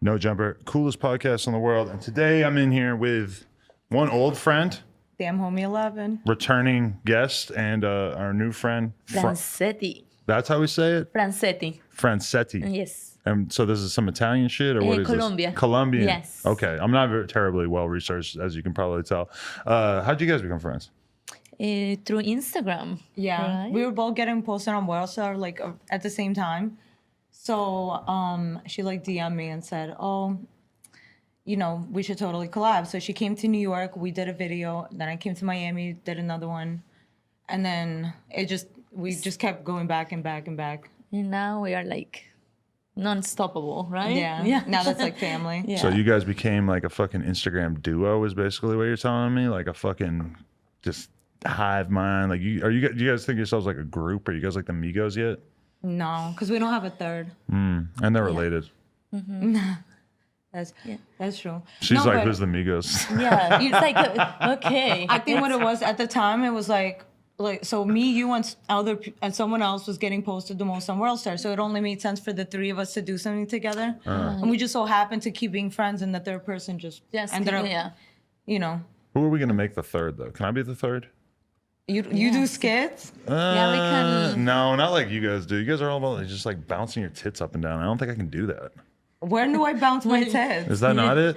No Jumper, coolest podcast in the world. And today I'm in here with one old friend, DamnHomie11, returning guest, and our new friend, Francety. That's how we say it? Francety. Francety. Yes. And so this is some Italian shit, or what is Colombia. this? Colombian. Yes. Okay. I'm not very terribly well researched, as you can probably tell. How'd you guys become friends? Through Instagram. yeah, Right? we were both getting posted on Worldstar like at the same time. So she like DM'd me and said, "Oh, you know, we should totally collab." So she came to New York, we did a video. Then I came to Miami, did another one, and then we just kept going back and back and back. And now we are like non-stoppable, right? Yeah. Now that's like family. Yeah. So you guys became like a fucking Instagram duo, is basically what you're telling me? Like a fucking just hive mind. Like, do you guys think yourselves like a group? Are you guys like the Migos yet? No, because we don't have a third. And they're related. That's true. She's No, like, but who's the Migos? Yeah. It's like, okay. I think what it was at the time, it was like so me, you, and someone else was getting posted the most on Worldstar. So it only made sense for the three of us to do something together. And we just so happened to keep being friends, and the third person just ended up, you know. Who are we gonna make the third though? Can I be the third? You do skits? Yeah, we can. No, not like you guys do. You guys are all about just like bouncing your tits up and down. I don't think I can do that. When do I bounce my tits? Is that not it?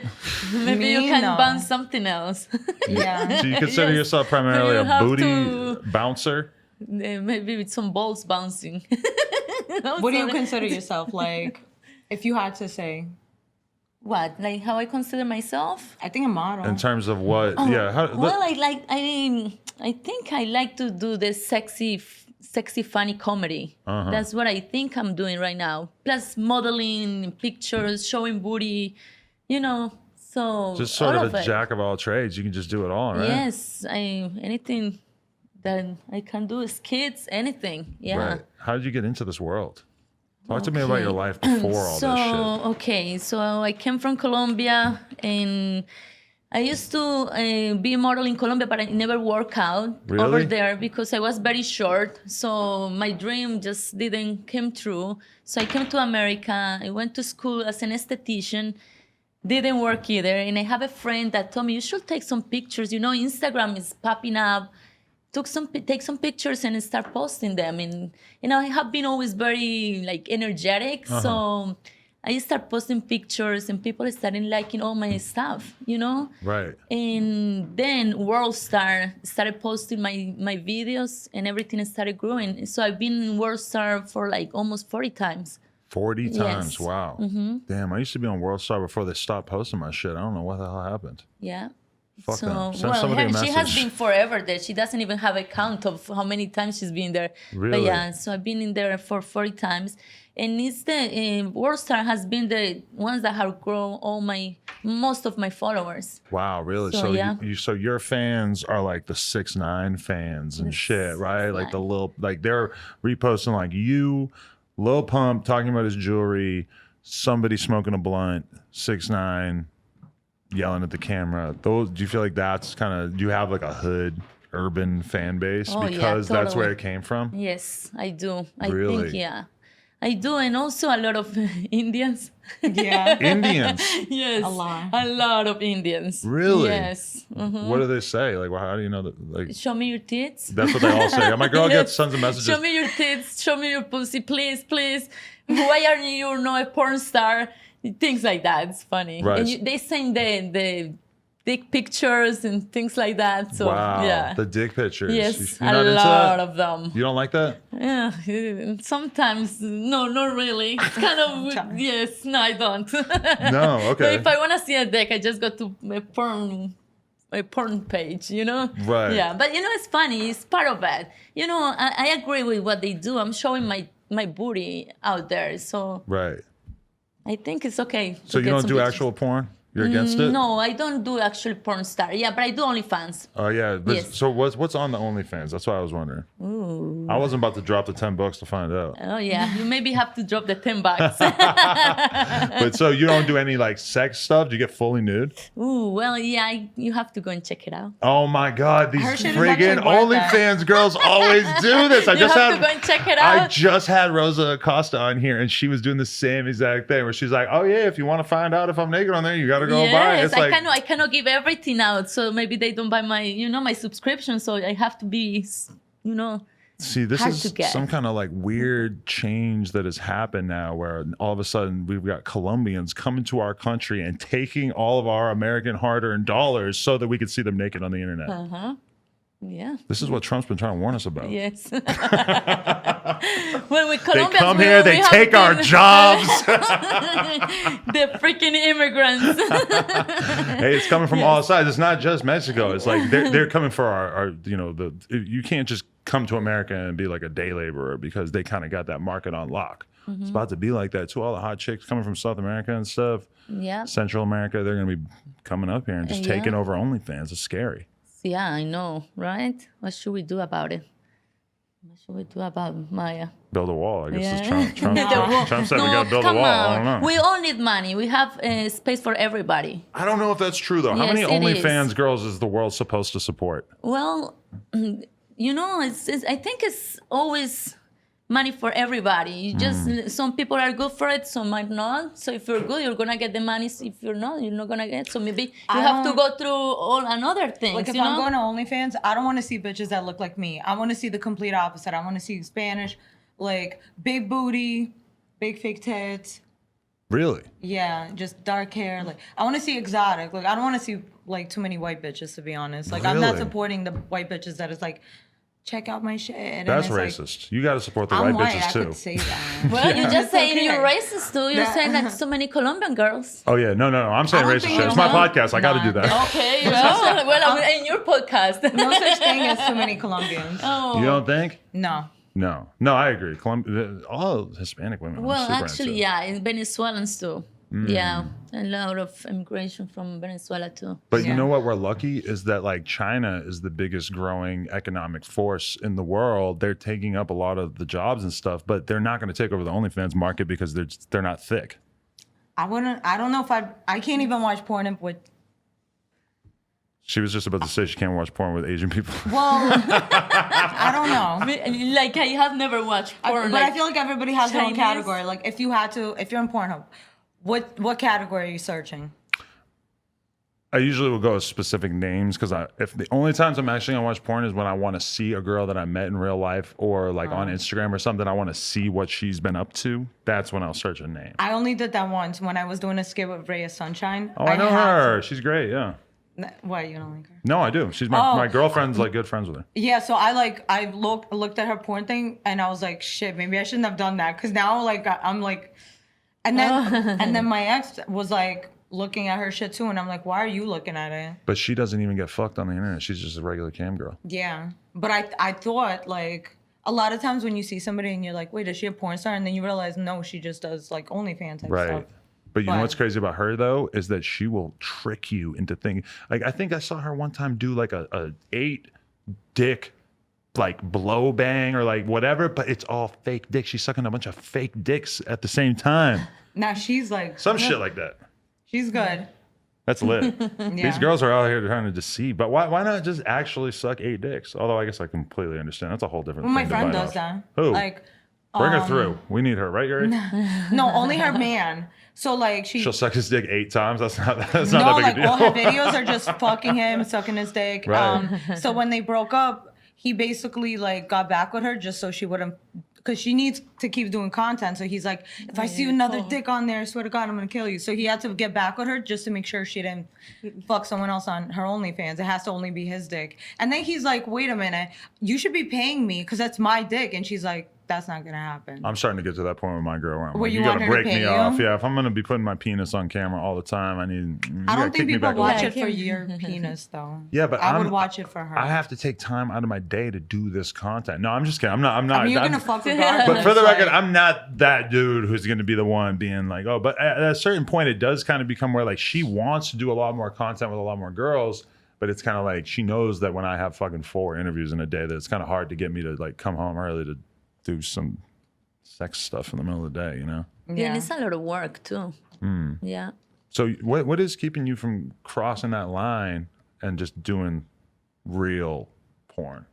Maybe you Me? can No. bounce something else. Yeah. So you consider Yes. yourself primarily You a have booty to- bouncer? Maybe with some balls bouncing. What do you consider yourself? Like, if you had to say, What? Like how I consider myself? I think a model. In terms of what? Yeah. Well, I think I like to do this sexy, funny comedy. That's what I think I'm doing right now. Plus modeling, pictures, showing booty, you know. So just sort all of a it. jack of all trades. You can just do it all, right? Yes, anything that I can do, skits, anything. Yeah. Right. How did you get into this world? Talk to me about your life before all this shit. Okay, so I came from Colombia, and I used to be a model in Colombia, but I never worked out Really? over there because I was very short. So my dream just didn't come true. So I came to America. I went to school as an esthetician. Didn't work either. And I have a friend that told me, you should take some pictures. You know, Instagram is popping up. Take some pictures and start posting them. And, you know, I have been always very, like, energetic. So I start posting pictures and people started liking all my stuff, you know? Right. And then Worldstar started posting my videos and everything started growing. So I've been in Worldstar for, like, almost 40 times. 40 times. Yes. Wow. Damn, I used to be on Worldstar before they stopped posting my shit. I don't know what the hell happened. Yeah. Fuck them. Send Well, somebody a she has message. been forever there. She doesn't even have a count of how many times she's been there. Really? But yeah, so I've been in there for 40 times. And it's the Worldstar has been the ones that have grown most of my followers. Wow, really? So, So yeah. so your fans are like the 6ix9ine fans and shit, right? Like the little, like they're reposting like you, Lil Pump talking about his jewelry, somebody smoking a blunt, 6ix9ine yelling at the camera. Those, do you feel like that's kind of, do you have like a hood urban fan base Oh, yeah, because that's where totally. it came from? Yes, I do. Really? I think, yeah. I do. And also a lot of Indians. Yeah. Indians. Yes. A lot. A lot of Indians. Really? Yes. What do they say? Like, well, how do you know that? Like, Show me your tits. that's what they all say. My girl gets tons of messages. Show me your tits. Show me your pussy, please, please. Why are you not a porn star? Things like that. It's funny. Right. And they send the dick pictures and things like that. So Wow, yeah. the dick pictures. Yes, You're a not into lot that? of them. You don't like that? Yeah, sometimes no, not really. It's kind of yes. No, I don't. No, okay. But if I want to see a dick, I just go to a porn page, you know? Right. Yeah, but you know, it's funny. It's part of it. You know, I agree with what they do. I'm showing my booty out there, so Right. I think it's okay. So to you get don't some do pictures. actual porn? You're against it? No, I don't do actually porn star. Yeah, but I do OnlyFans. Oh yeah. But Yes. So what's on the OnlyFans? That's what I was wondering. Ooh. I wasn't about to drop the $10 to find out. Oh yeah, you maybe have to drop the $10. But so you don't do any like sex stuff? Do you get fully nude? Ooh, well, yeah, you have to go and check it out. Oh my God, these Her shit is friggin' actually worth that. OnlyFans girls always do this. You have to go and check it I out. just had Rosa Acosta on here, and she was doing the same exact thing, where she's like, "Oh yeah, if you want to find out if I'm naked on there, you got to go buy it." Yes, It's like, I cannot give everything out, so maybe they don't buy my, my subscription. So I have to be, see, this hard is to get. some kind of like weird change that has happened now, where all of a sudden we've got Colombians coming to our country and taking all of our American hard-earned dollars so that we could see them naked on the internet. Yeah. This is what Trump's been trying to warn us about. Yes. Well, with They Colombians, come here, they have take our been- jobs. The freaking immigrants. Hey, it's coming from all sides. It's not just Mexico. It's like they're coming for our you can't just come to America and be like a day laborer, because they kind of got that market on lock. It's about to be like that too. All the hot chicks coming from South America and stuff, Yeah. Central America, they're gonna be coming up here and just Yeah. taking over OnlyFans. It's scary. Yeah, I know, right? What should we do about it? What should we do about Maya? Build a wall, I guess. Yeah. Is Trump The wall. Trump said we No, gotta build a come wall. I don't on. know. We all need money. We have space for everybody. I don't know if that's true though. How Yes, many it OnlyFans is. girls is the world supposed to support? Well, it's I think it's always money for everybody. You just some people are good for it, some might not. So if you're good, you're gonna get the money. If you're not gonna get. So maybe you I have to don't- go through all another things. Like if I'm going to OnlyFans, I don't want to see bitches that look like me. I want to see the complete opposite. I want to see Spanish, like big booty, big fake tits. Really? Yeah, just dark hair. Like I want to see exotic. Like I don't want to see like too many white bitches, to be honest. Like I'm not Really? supporting the white bitches that is like, check out my shit. And That's it's like, racist. You got to support the I'm white white. bitches I too. could say that. Well, you just It's saying okay. you're racist too. You're Yeah. saying that so many Colombian girls. Oh yeah, no. I'm saying I don't racist think shit. It's you my know. podcast. I got to do Nah. that. Okay, well, in your podcast. No such thing as too many Colombians. Oh. You don't think? No. No, I agree. All Hispanic women. I'm Well, super actually, into. yeah, in Venezuelans too. Yeah, a lot of immigration from Venezuela too. But you Yeah. know what? We're lucky is that like China is the biggest growing economic force in the world. They're taking up a lot of the jobs and stuff, but they're not going to take over the OnlyFans market because they're not thick. I don't know if I can't even watch porn with. She was just about to say she can't watch porn with Asian people. Well, I don't know. Like I have never watched porn. But I like, feel like everybody has their own Chinese. category. Like if you're in Pornhub, what category are you searching? I usually will go with specific names because if the only times I'm actually gonna watch porn is when I want to see a girl that I met in real life or like on Instagram or something. I want to see what she's been up to. That's when I'll search a name. I only did that once when I was doing a skit with Rhea Sunshine. Oh, I know her. She's great. Yeah. Why you don't like her? No, I do. She's my girlfriend's like good friends with her. Yeah, so I looked at her porn thing and I was like, shit, maybe I shouldn't have done that because now like I'm like, and then my ex was like looking at her shit too, and I'm like, why are you looking at it? But she doesn't even get fucked on the internet. She's just a regular cam girl. Yeah, but I thought like a lot of times when you see somebody and you're like, wait, is she a porn star? And then you realize no, she just does like OnlyFans type Right. stuff. But you know But- what's crazy about her though is that she will trick you into thinking. Like I think I saw her one time do like a 8 dick like blow bang or like whatever, but it's all fake dick. She's sucking a bunch of fake dicks at the same time. Now she's like Some shit like that. she's good. That's lit. These Yeah. girls are out here trying to deceive, but why not just actually suck 8 dicks? Although I guess I completely understand. That's a whole different Well, thing. my friend to bite does off. that. Who? Like Bring her through. We need her, right, Gary? no, only her man. So like She'll suck his dick 8 times. That's not no, that like big a all her deal. videos are just fucking him, sucking his dick. Right. So when they broke up, he basically like got back with her just so she wouldn't, because she needs to keep doing content. So he's like, if I see another dick on there, I swear to God, I'm gonna kill you. So he had to get back with her just to make sure she didn't fuck someone else on her OnlyFans. It has to only be his dick. And then he's like, wait a minute, you should be paying me because that's my dick. And she's like, that's not gonna happen. I'm starting to get to that point with my girl where I'm Where like, you you want gotta her to break pay me you? off. Yeah, if I'm gonna be putting my penis on camera all the time, you I gotta don't kick think me people back watch a it for your penis though. Yeah, but I would watch it for her. I have to take time out of my day to do this content. No, I'm just kidding. I'm not. I mean, you're gonna fuck regardless. But for the record, like- I'm not that dude who's going to be the one being like, oh, but at a certain point, it does kind of become where like she wants to do a lot more content with a lot more girls, but it's kind of like she knows that when I have fucking 4 interviews in a day, that it's kind of hard to get me to like come home early to do some sex stuff in the middle of the day, you know? Yeah, and it's a lot of work too. Yeah. So what is keeping you from crossing that line and just doing real porn?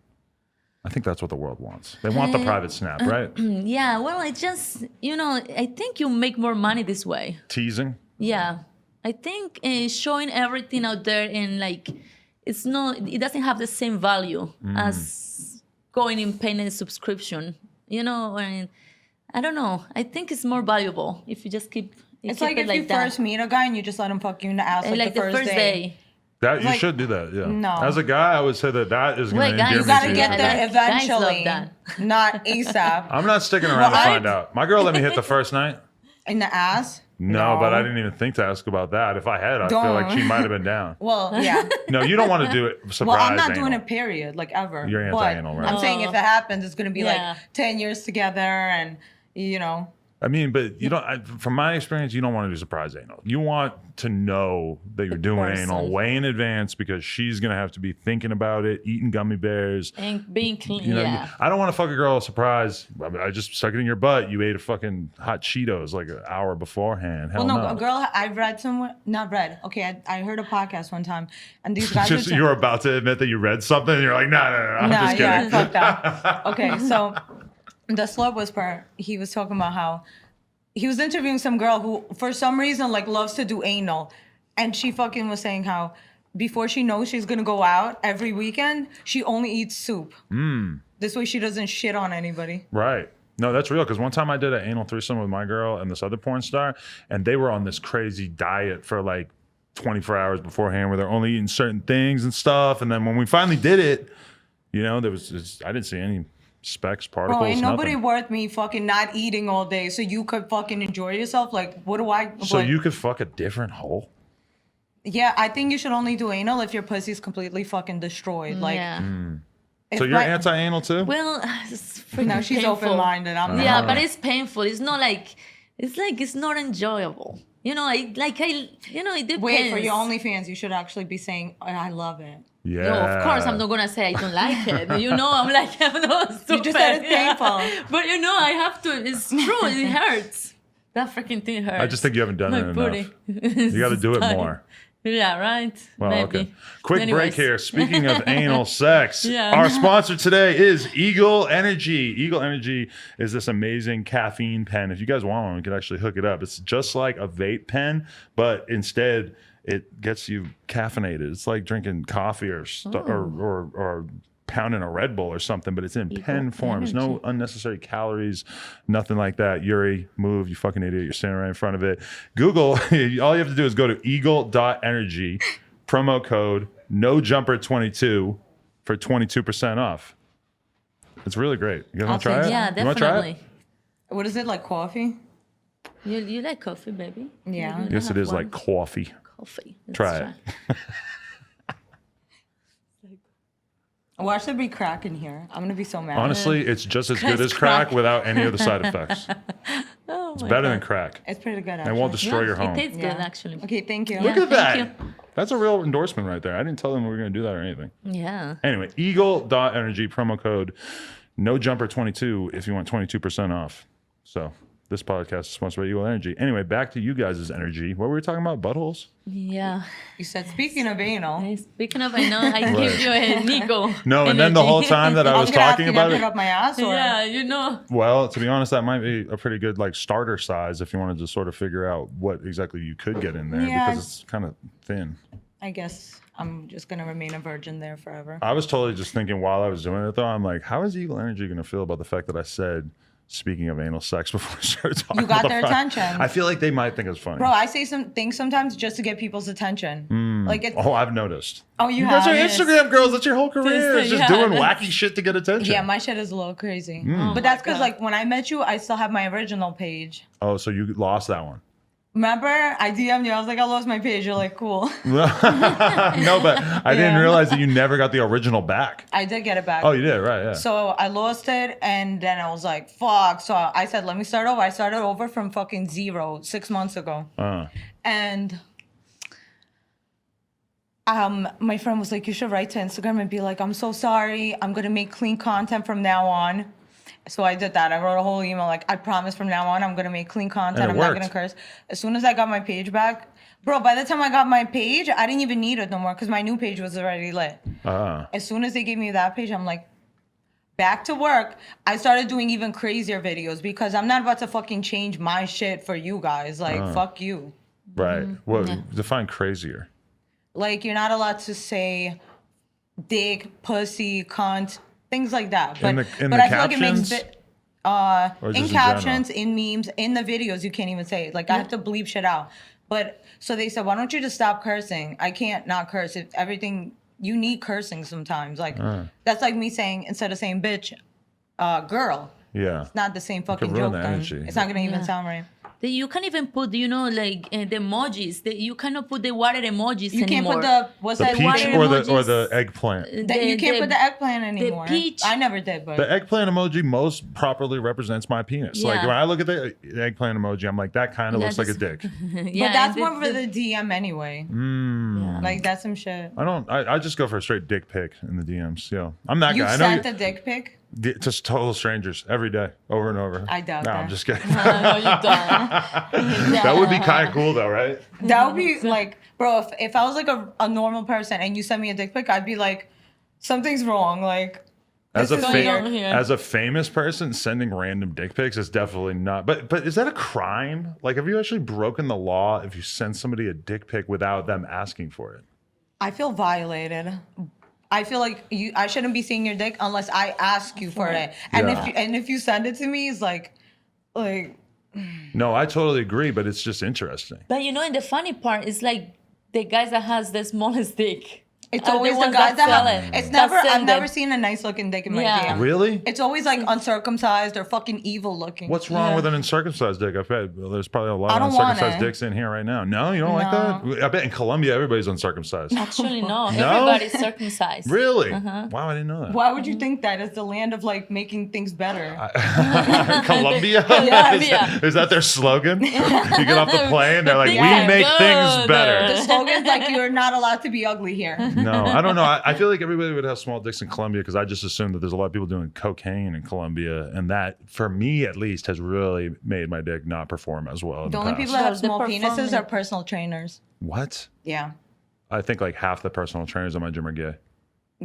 I think that's what the world wants. They want the private snap, right? Yeah, well, I just, I think you make more money this way. Teasing. Yeah. I think showing everything out there and like, it doesn't have the same value as going and paying a subscription, and I don't know. I think it's more valuable if you just keep It's like if you first meet a guy and you just let him fuck you in the ass like the first day. That you should do that, yeah. No. As a guy, I would say that is going to endear me You gotta to get you. there Guys love eventually, that. not ASAP. I'm not sticking around to find out. My girl let me hit the first night. In the ass? No, but I didn't even think to ask about that. If I had, I feel like she might have been down. Well, yeah. No, you don't want to do it surprise Well, I'm not anal. doing it, period, like ever. You're But anti-anal, right? I'm saying if it happens, it's gonna be Yeah. like 10 years together and, I mean, but you don't. From my experience, you don't want to do surprise anal. You want to know that you're doing person. anal way in advance because she's gonna have to be thinking about it, eating gummy bears. And being clean, You know, yeah. I don't want to fuck a girl a surprise. I just stuck it in your butt. You ate a fucking hot Cheetos like an hour beforehand. Hell well, no, no. a girl I've read somewhere, not read. Okay, I heard a podcast one time, and these guys Just were you're about to admit that you read something, and you're like, no, I'm just kidding. yeah, fuck that. Okay, so the Slut Whisperer, he was talking about how he was interviewing some girl who, for some reason, like loves to do anal, and she fucking was saying how before she knows she's gonna go out every weekend, she only eats soup. This way, she doesn't shit on anybody. Right. No, that's real. Because one time I did an anal threesome with my girl and this other porn star, and they were on this crazy diet for like 24 hours beforehand, where they're only eating certain things and stuff. And then when we finally did it, I didn't see any specks, particles, Bro, ain't nobody nothing. worth me fucking not eating all day so you could fucking enjoy yourself. Like, what do I? So like, you could fuck a different hole? Yeah, I think you should only do anal if your pussy's completely fucking destroyed. Like, Yeah. if So you're my- anti-anal too? Well, it's freaking No, she's painful. open-minded. I'm not. Yeah, but it's painful. It's not like it's not enjoyable. It depends. Wait, for your OnlyFans, you should actually be saying, oh, I love it. Yeah. No, of course I'm not gonna say I don't like it. I'm like I'm not stupid. You just said it's painful. But I have to. It's true. It hurts. That freaking thing hurts. I just think you haven't done My it booty. enough. You got to do it more. Yeah, right. Well, Maybe. okay. Quick break Anyways. here. Speaking of anal sex, Yeah. our sponsor today is Eagle Energy. Eagle Energy is this amazing caffeine pen. If you guys want one, we could actually hook it up. It's just like a vape pen, but instead it gets you caffeinated. It's like drinking coffee or pounding a Red Bull or something, but it's in pen forms. No Energy. unnecessary calories, nothing like that. Yuri, move, you fucking idiot. You're standing right in front of it. Google, all you have to do is go to eagle.energy, promo code NOJUMPER22 for 22% off. It's really great. You guys want to try it? Yeah, You want to try definitely. it? What is it, like coffee? You like coffee, baby? Yeah. You Yes, it have is one? like coffee. Coffee. Let's Try it. Watch there be crack in here. I'm gonna be so mad. Honestly, it's just as good Crack's as crack crack. without any of the side effects. Oh It's my better God. than crack. It's pretty good. It Actually. won't destroy your home. It tastes Yeah. good, actually. Okay, thank you. Yeah. Look at that. Thank That's a real endorsement right there. I didn't tell them we were going to do that or anything. Yeah. Anyway, eagle.energy, promo code NOJUMPER22 if you want 22% off. So this podcast is sponsored by Eagle Energy. Anyway, back to you guys' energy. What were we talking about? Buttholes? Yeah. You said speaking of anal. Hey, speaking of, I know I give you a Nico. No, and then the whole time that I was gonna ask talking you to about put it. up my ass, or Yeah, Well, to be honest, that might be a pretty good like starter size if you wanted to sort of figure out what exactly you could get in there Yeah. because it's kind of thin. I guess I'm just gonna remain a virgin there forever. I was totally just thinking while I was doing it though, I'm like, how is Eagle Energy going to feel about the fact that I said, speaking of anal sex before I started talking You got about their the- attention. I feel like they might think it's funny. Bro, I say some things sometimes just to get people's attention. Like it's Oh, I've noticed. oh you guys are have Instagram girls. That's your whole career. It's just Yeah, doing that's- wacky shit to get attention. yeah, my shit is a little crazy. Oh But that's my because God. like when I met you, I still have my original page. Oh, so you lost that one. Remember, I DM'd you. I was like, I lost my page. You're like, cool. No, but I didn't Yeah. realize that you never got the original back. I did get it back. Oh, you did, right? Yeah. So I lost it, and then I was like, fuck. So I said, let me start over. I started over from fucking 0 6 months ago. And my friend was like, you should write to Instagram and be like, I'm so sorry. I'm going to make clean content from now on. So I did that. I wrote a whole email like, I promise from now on, I'm going to make clean content. And it I'm not worked. going to curse. As soon as I got my page back, bro, by the time I got my page, I didn't even need it no more because my new page was already lit. As soon as they gave me that page, I'm like, back to work. I started doing even crazier videos because I'm not about to fucking change my shit for you guys. Like, fuck you. Right. Well, define crazier. Like, you're not allowed to say dick, pussy, cunt, things like that. But, In the but I feel like it makes captions? Or in just in captions, in memes, in the videos, you can't even say it. Like, I have to bleep shit out. But so they said, why don't you just stop cursing? I can't not curse. If everything, you need cursing sometimes. Like, that's like me saying, instead of saying bitch, girl. Yeah. It's not the same fucking ruin joke. the Then. energy. It's not going to even sound right. You can't even put, you know, like the emojis. You cannot put the water emojis You can't anymore. put the, what's The that? peach water or the emojis. eggplant. That you can't put the eggplant anymore. peach. I never did, but The eggplant emoji most properly represents my penis. Like Yeah. when I look at the eggplant emoji, I'm like, that kind of Yeah, looks like a just- dick. Yeah, but that's and more for the DM anyway. Mm. Like that's some shit. I just go for a straight dick pic in the DMs. Yeah, I'm that You guy. I know sent a dick pic? just total strangers every day, over and over. I doubt no, that. I'm just kidding. No, you don't. That would be kind of cool though, right? That would be like, bro, if I was like a normal person and you sent me a dick pic, I'd be like, something's wrong. Like, As a, this is going on weird. here? as a famous person, sending random dick pics is definitely not. But is that a crime? Like, have you actually broken the law if you send somebody a dick pic without them asking for it? I feel violated. I feel like I shouldn't be seeing your dick unless I ask you for it. And Yeah. if you send it to me, it's like No, I totally agree, but it's just interesting. But you know, and the funny part is like the guys that has the smallest dick. it's are always the ones guys that sell have. it, It's that never. send I've never it. seen a nice looking dick in my Yeah. DM. Really? It's always like uncircumcised or fucking evil looking. What's wrong Yeah. with an uncircumcised dick? I bet there's probably a lot I of don't want uncircumcised it. dicks in here right now. No, you don't like that? I bet in Colombia everybody's uncircumcised. Actually, no. No? Everybody's circumcised. Really? Uh-huh. Wow, I didn't know that. Why would you think that is the land of like making things better? Colombia? Colombia. Is that their slogan? You get off the plane, they're like, Yeah, we make good. things better. The slogan's like you're not allowed to be ugly here. No, I don't know. I feel like everybody would have small dicks in Colombia because I just assume that there's a lot of people doing cocaine in Colombia, and that, for me at least, has really made my dick not perform as well. in The the only past. people that have The small penises performance. are personal trainers. What? Yeah. I think like half the personal trainers in my gym are gay.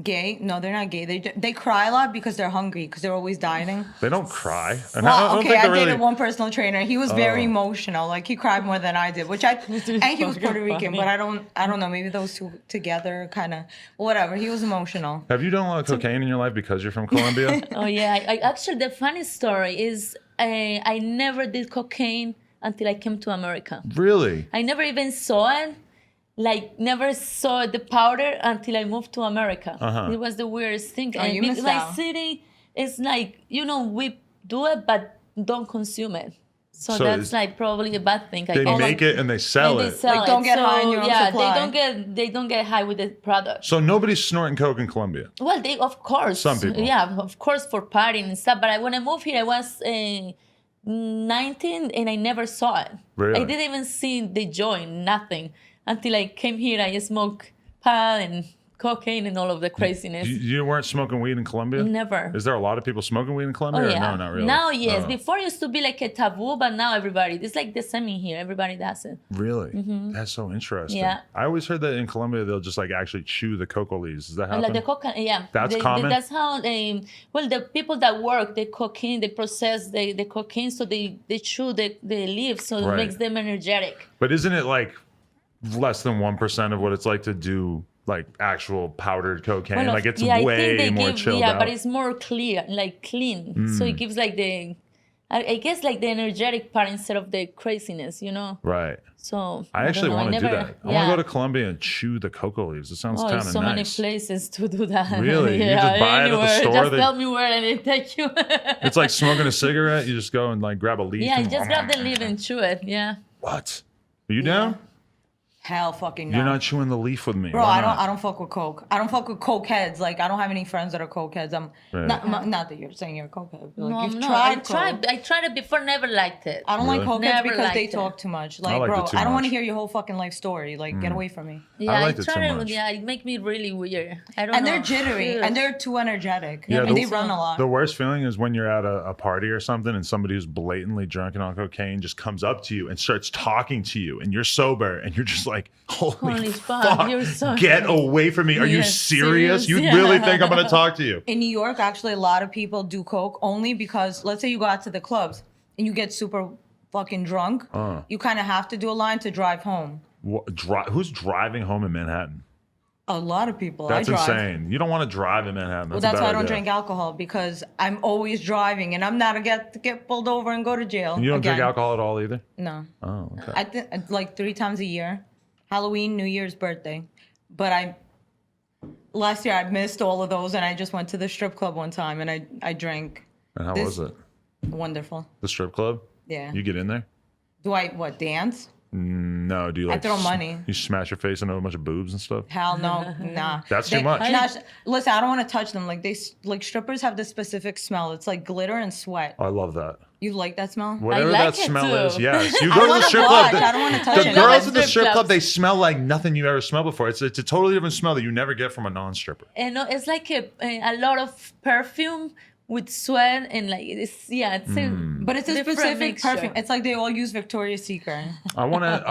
Gay? No, they're not gay. They cry a lot because they're hungry because they're always dieting. They don't cry. And Well, okay, I they're dated really. one personal trainer. He was very emotional. Like he cried more than I did, and he was Puerto Rican, but I don't know. Maybe those two together, kind of whatever. He was emotional. Have you done a lot of cocaine in your life because you're from Colombia? Oh yeah. I actually, the funny story is I never did cocaine until I came to America. Really? I never even saw it. Like never saw the powder until I moved to America. Uh-huh. It was the weirdest thing. Oh, you missed my out. city is like, you know, we do it but don't consume it. So, So that's is- like probably a bad thing. They make it and they sell and it. they sell Like, don't it. get high on your own yeah, supply. they don't get high with the product. So nobody's snorting coke in Colombia. Well, they of course. Some people. Yeah, of course for partying and stuff. But when I moved here, I was 19 and I never saw it. Really? I didn't even see the joint, nothing. Until I came here, I smoked pot and cocaine and all of the craziness. You weren't smoking weed in Colombia? Never. Is there a lot of people smoking weed in Oh Colombia? yeah. Or no, not really. Now yes. Oh. Before it used to be like a taboo, but now everybody. It's like the same in here. Everybody does it. Really? That's so interesting. Yeah. I always heard that in Colombia they'll just like actually chew the coca leaves. Does that happen? Like the cocaine, yeah. That's common? That's how well, the people that work the cocaine, they process the cocaine, so they chew the leaves, so Right. it makes them energetic. But isn't it like less than 1% of what it's like to do like actual powdered cocaine? Well, like it's yeah, I way think they more give, chilled yeah, out. but it's more clear, like clean. So it gives like the I guess like the energetic part instead of the craziness, you know. Right. So I actually don't know, want to do never- that. I want to go to Colombia and chew the cocoa leaves. It sounds Oh, kind there's of so many nice. places to do that. Really? You just buy it at the store? Just They- tell me where and they take you. It's like smoking a cigarette. You just go and like grab a leaf. Yeah, and just grab the leaf and chew it. Yeah. What? Are you down? Hell fucking no. You're not chewing the leaf with me. Bro, Why I not? don't fuck with coke. I don't fuck with coke heads. Like I don't have any friends that are coke heads. I'm Right. not that you're saying you're a coke head. But, like, No, you've I'm not. tried I coke. tried it before, never liked it. I don't like Really? coke heads Never because they liked it. talk too much. Like, liked bro, it too I don't want to much. hear your whole fucking life story. Like, get away from me. Yeah, liked it too tried much. Yeah, it make me really weird. I don't And know. they're jittery, Ugh. and they're too energetic. Yeah, and they the- run a lot. The worst feeling is when you're at a party or something and somebody who's blatantly drunk and on cocaine just comes up to you and starts talking to you and you're sober and you're just like, holy fuck, fuck, you're so- get away from me. Are you Yes, serious? You serious? really Yeah. think I'm going to talk to you? In New York, actually, a lot of people do coke only because, let's say you go out to the clubs and you get super fucking drunk. You kind of have to do a line to drive home. Who's driving home in Manhattan? A lot of people. That's I drive. insane. You don't want to drive in Manhattan. Well, That's, that's a why bad I don't idea. drink alcohol because I'm always driving and I'm not to get pulled over and go to jail. You don't drink again. alcohol at all either? No. Oh, okay. I think like 3 times a year, Halloween, New Year's, birthday. But last year I missed all of those and I just went to the strip club one time and I drank. And how this- was it? Wonderful. The strip club? Yeah. You get in there? Do I dance? No. Do you like throw money. You smash your face into a bunch of boobs and stuff? Hell no, nah. That's too much. Listen, I don't want to touch them. Like like strippers have this specific smell. It's like glitter and sweat. I love that. You like that smell? Whatever like that it smell too. is, yes. You I go to the wanna strip watch. club. I don't want to touch The it. girls in the strip strip club, clubs. they smell like nothing you've ever smelled before. It's a totally different smell that you never get from a non-stripper. And it's like a lot of perfume with sweat and like it's But it's a different specific mixture. perfume. It's like they all use Victoria's Secret. I want a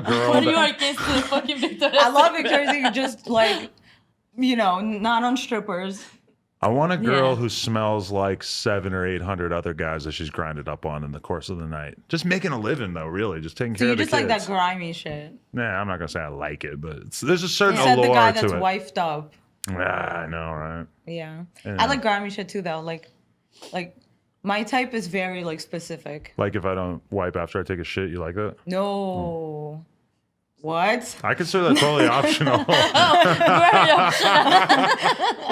girl. What are you that- against the fucking Victoria's I love Secret? Victoria's Secret, just like, not on strippers. I want a girl Yeah. who smells like 700 or 800 other guys that she's grinded up on in the course of the night. Just making a living though, really. Just taking So care you of the just like kids. that grimy shit. Nah, I'm not gonna say I like it, but there's a certain You said the guy allure that's to it. wifed up. Ah, I know, right? Yeah. Yeah. I like grimy shit too, though. Like my type is very like specific. Like if I don't wipe after I take a shit, you like that? No. What? I consider that totally optional.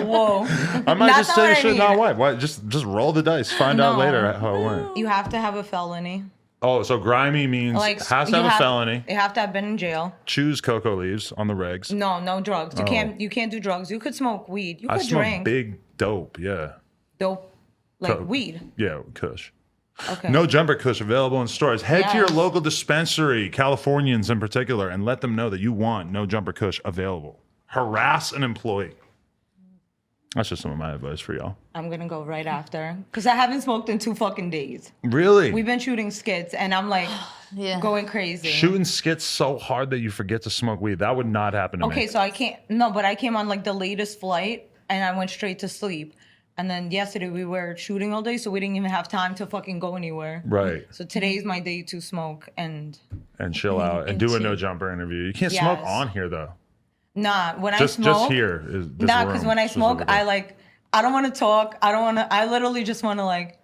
Whoa. I might That's just not take a what I shit and not mean. wipe. Why? Just roll the dice. Find out No. later how it went. You have to have a felony. Oh, so grimy means Like has to you have a felony. You have to have been in jail. Choose cocoa leaves on the regs. No drugs. You Oh. can't do drugs. You could smoke weed. You I could smoke drink big dope. Yeah. dope, like Coke. weed. Yeah, Kush. Okay. No jumper Kush available in stores. Head to your Yes. local dispensary, Californians in particular, and let them know that you want no jumper Kush available. Harass an employee. That's just some of my advice for y'all. I'm gonna go right after because I haven't smoked in 2 fucking days. Really? We've been shooting skits and I'm like Yeah. going crazy. Shooting skits so hard that you forget to smoke weed. That would not happen to me. Okay, so I can't. No, but I came on like the latest flight and I went straight to sleep. And then yesterday we were shooting all day, so we didn't even have time to fucking go anywhere. Right. So today's my day to smoke and And chill out and And do a chill. no jumper interview. You can't smoke Yes. on here though. nah. When I Just smoke, here is this nah, room because when I smoke, specifically. I don't want to talk. I don't want to. I literally just want to like,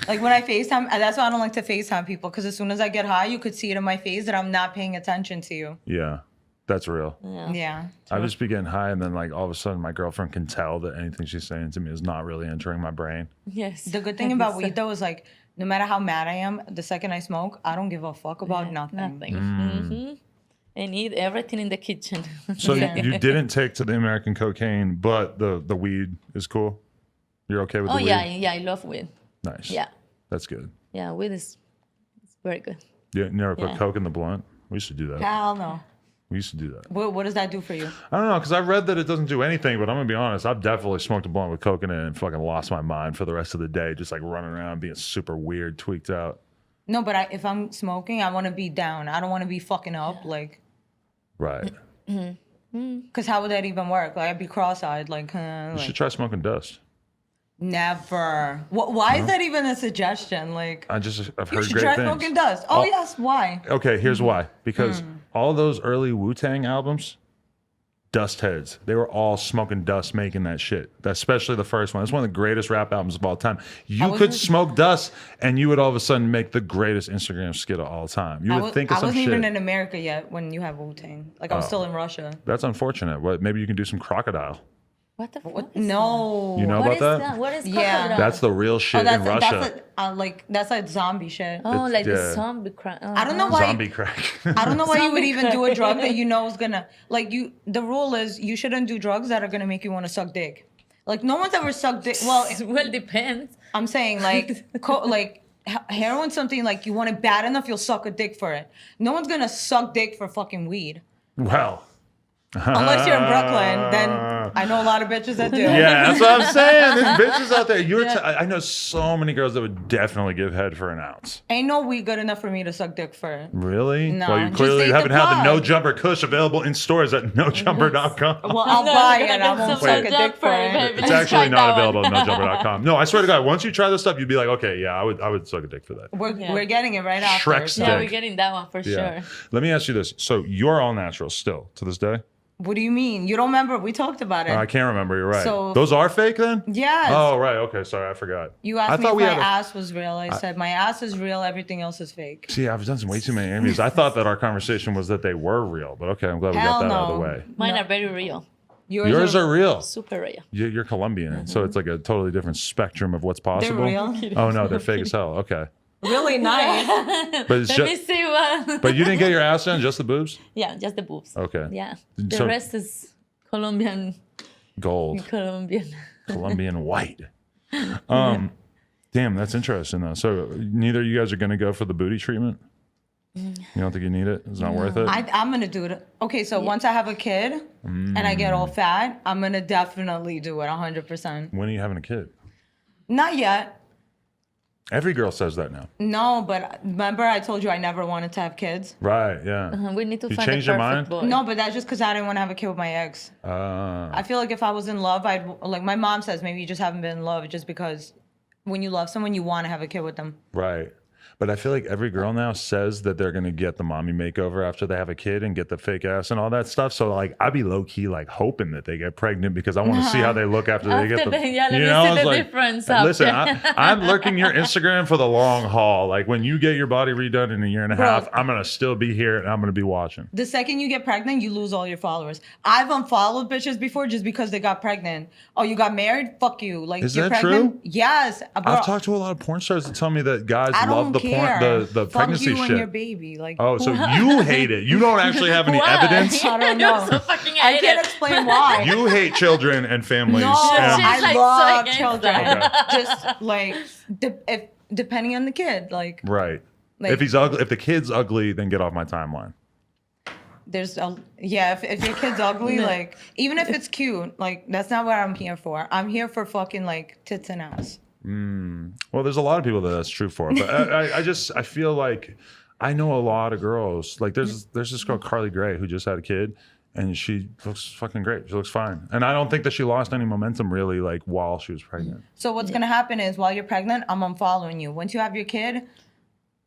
like when I FaceTime, that's why I don't like to FaceTime people because as soon as I get high, you could see it in my face that I'm not paying attention to you. Yeah, that's real. Yeah. I just be getting high, and then like all of a sudden, my girlfriend can tell that anything she's saying to me is not really entering my brain. Yes. The good thing about weed though is like, no matter how mad I am, the second I smoke, I don't give a fuck about nothing. Nothing. Mm. hmm And eat everything in the kitchen. So Yeah. you didn't take to the American cocaine, but the weed is cool. You're okay with Oh the weed? yeah, I love weed. Nice. Yeah, That's good. yeah, weed is it's very good. You never put Yeah. coke in the blunt? We used to do that. Hell no. We used to do that. What does that do for you? I don't know, because I read that it doesn't do anything, but I'm going to be honest. I've definitely smoked a blunt with coke in it and fucking lost my mind for the rest of the day, just like running around being super weird, tweaked out. No, but if I'm smoking, I want to be down. I don't want to be fucking up. Like, Right. because how would that even work? Like, I'd be cross-eyed. Like, You like should try smoking dust. never. Why is that even a suggestion? Like, I've you heard should great try things. smoking dust. Oh, Oh. yes. Why? Okay, here's why. Because all those early Wu-Tang albums, dust heads. They were all smoking dust making that shit. Especially the first one. It's one of the greatest rap albums of all time. You could smoke dust and you would all of a sudden make the greatest Instagram skit of all time. You would think of some shit. I wasn't even in America yet when you have Wu-Tang. Like I was still in Russia. That's unfortunate. What? Maybe you can do some crocodile. What the fuck? No. You know What about is that? What is Yeah. crocodile? That's the real shit in Russia. That's like zombie shit. Oh, like yeah. the zombie crack. Oh, I don't know why. Zombie crack. I don't know why you would Zombie even do a crack. drug that you know is gonna The rule is you shouldn't do drugs that are gonna make you want to suck dick. Like no one's ever sucked dick. Well, Well, depends. I'm saying like heroin's something like you want it bad enough, you'll suck a dick for it. No one's gonna suck dick for fucking weed. Well. Unless you're in Brooklyn, then I know a lot of bitches that do. Yeah, that's what I'm saying. There's bitches out there. I know so many girls that would definitely give head for an ounce. Ain't no weed good enough for me to suck dick for it. Really? No, Well, you just clearly ate the haven't had the plug. No Jumper Kush available in stores at nojumper.com. Well, I'll buy it. I Get won't some suck a Jump dick for it, it. baby. It's Let's actually try not that one. available at nojumper.com. No, I swear to God, once you try this stuff, you'd be like, okay, yeah, I would suck a dick for that. We're getting it right after. Shrek's Yeah, dick. we're getting that one for Yeah. sure. Let me ask you this. So you're all natural still to this day? What do you mean? You don't remember? We talked about it. I can't remember. You're right. So- Those are fake then? Yes. Oh, right. Okay. Sorry. I forgot. You I asked me thought if we my had a- ass was real. I said my ass is real. Everything else is fake. See, I've done some way too many interviews. I thought that our conversation was that they were real, but okay, I'm glad we got Hell that out of the no. way. Mine No. are very real. Yours are real. Super real. You're Colombian, so it's like a totally different spectrum of what's They're possible. real. Oh no, they're fake as hell. Okay, Really nice. but it's Let me just. see what. But you didn't get your ass done, just the boobs. Yeah, just the boobs. Okay. Yeah. The So- rest is Colombian. Gold, Colombian. Colombian white. Damn, that's interesting though. So neither of you guys are gonna go for the booty treatment. You don't think you need it? It's not worth it. I'm gonna do it. Okay, so once I have a kid and I get all fat, I'm gonna definitely do it 100%. When are you having a kid? Not yet. Every girl says that now. No, but remember I told you I never wanted to have kids? Right? Yeah. We need to You find a changed your perfect mind? boy. No, but that's just because I didn't want to have a kid with my ex. I feel like if I was in love, like my mom says, maybe you just haven't been in love just because when you love someone, you want to have a kid with them. Right. But I feel like every girl now says that they're gonna get the mommy makeover after they have a kid and get the fake ass and all that stuff. So like I'd be low key like hoping that they get pregnant because I want to see how they look after they get the. Let me see it's the like, difference. Listen, after. I'm lurking your Instagram for the long haul. Like when you get your body redone in a year and a Bro. half, I'm gonna still be here and I'm gonna be watching. The second you get pregnant, you lose all your followers. I've unfollowed bitches before just because they got pregnant. Oh, you got married? Fuck you. Like Is you're that pregnant? true? Yes. Bro, I've talked to a lot of porn stars that tell me that guys I love don't the care. porn, the Fuck pregnancy you shit. and your baby. Like Oh, so you hate it. You don't actually have any Why? evidence. I don't You're know. so fucking I can't hated. explain why. You hate children and families. No, and- She's I like so love against children. that. Just like depending on the kid, like Right. Like- if he's ugly, if the kid's ugly, then get off my timeline. there's a if your kid's ugly, like even if it's cute, like that's not what I'm here for. I'm here for fucking like tits and ass. Well, there's a lot of people that that's true for, but I feel like I know a lot of girls. Like there's this girl Carly Gray who just had a kid, and she looks fucking great. She looks fine, and I don't think that she lost any momentum really, like while she was pregnant. So what's gonna happen is while you're pregnant, I'm unfollowing you. Once you have your kid,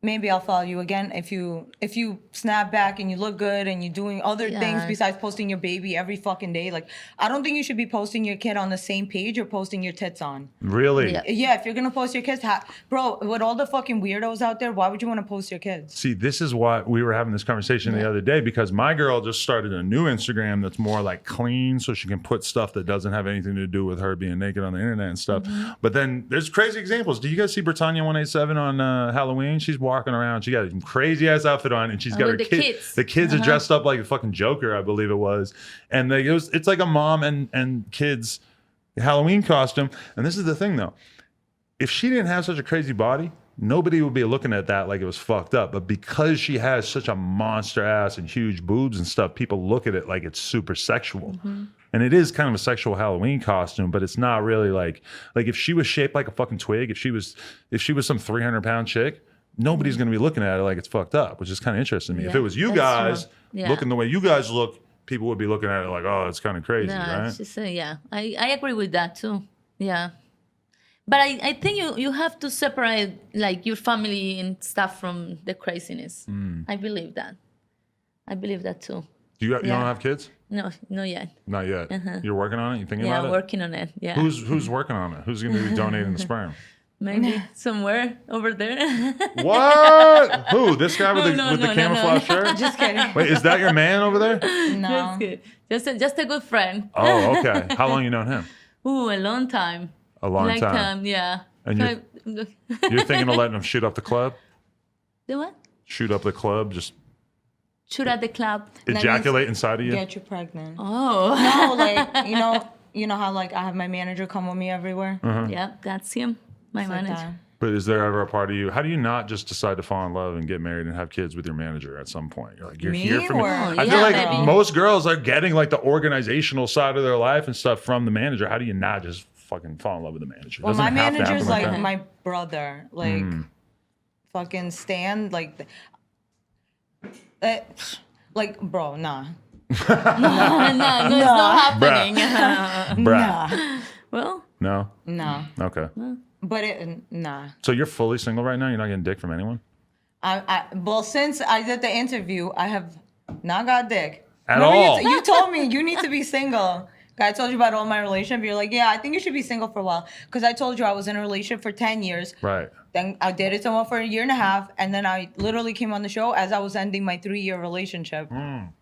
maybe I'll follow you again. If you snap back and you look good and you're doing other things besides posting your baby every fucking day, like I don't think you should be posting your kid on the same page you're posting your tits on. Really? Yeah. Yeah, if you're gonna post your kids, bro, with all the fucking weirdos out there, why would you want to post your kids? See, this is why we were having this conversation the other day because my girl just started a new Instagram that's more like clean so she can put stuff that doesn't have anything to do with her being naked on the internet and stuff. But then there's crazy examples. Do you guys see Britannia187 on Halloween? She's walking around. She got a crazy ass outfit on and she's got her with the kid. kids. The kids are dressed up like a fucking Joker, I believe it was. And it's like a mom and kids Halloween costume. And this is the thing though. If she didn't have such a crazy body, nobody would be looking at that like it was fucked up. But because she has such a monster ass and huge boobs and stuff, people look at it like it's super sexual. And it is kind of a sexual Halloween costume, but it's not really like if she was shaped like a fucking twig, if she was some 300-pound chick, nobody's going to be looking at it like it's fucked up, which is kind of interesting to me. If it was you that's guys true. Yeah. looking the way you guys look, people would be looking at it like, oh, it's kind of crazy, No, right? it's just, I agree with that too. Yeah. But I think you have to separate like your family and stuff from the craziness. I believe that. I believe that too. You don't Yeah. have kids? No, not yet. Not yet. You're working on it? You thinking Yeah, about it? working on it. Yeah. Who's working on it? Who's going to be donating the sperm? Maybe somewhere over there. What? Who? This guy with the No, camouflage shirt? Just kidding. Wait, is that your man over there? No. That's good. Just a good friend. Oh, okay. How long you known him? Ooh, a long time. A long time. Yeah. And you're thinking of letting him shoot up the club? The what? Shoot up the club, just Shoot at the club. ejaculate inside of you? Get you pregnant. Oh. No, like, you know how like I have my manager come with me everywhere? Yeah, that's him. My It's like manager. that. But is there ever a part of you? How do you not just decide to fall in love and get married and have kids with your manager at some point? You're like, you're Me here for me. or- I Yeah, feel like maybe. most girls are getting like the organizational side of their life and stuff from the manager. How do you not just fucking fall in love with the manager? Well, Doesn't my it have to happen manager's like that? my brother. Like, fucking Stan. Like, bro, nah. No, it's not happening. Bruh. Well, No? Nah. Okay. But nah. So you're fully single right now? You're not getting dick from anyone? Well, since I did the interview, I have not got dick. At Remember all? You told me you need to be single. I told you about all my relationship. You're like, yeah, I think you should be single for a while. Because I told you I was in a relationship for 10 years. Right. Then I dated someone for a year and a half. And then I literally came on the show as I was ending my 3-year relationship. And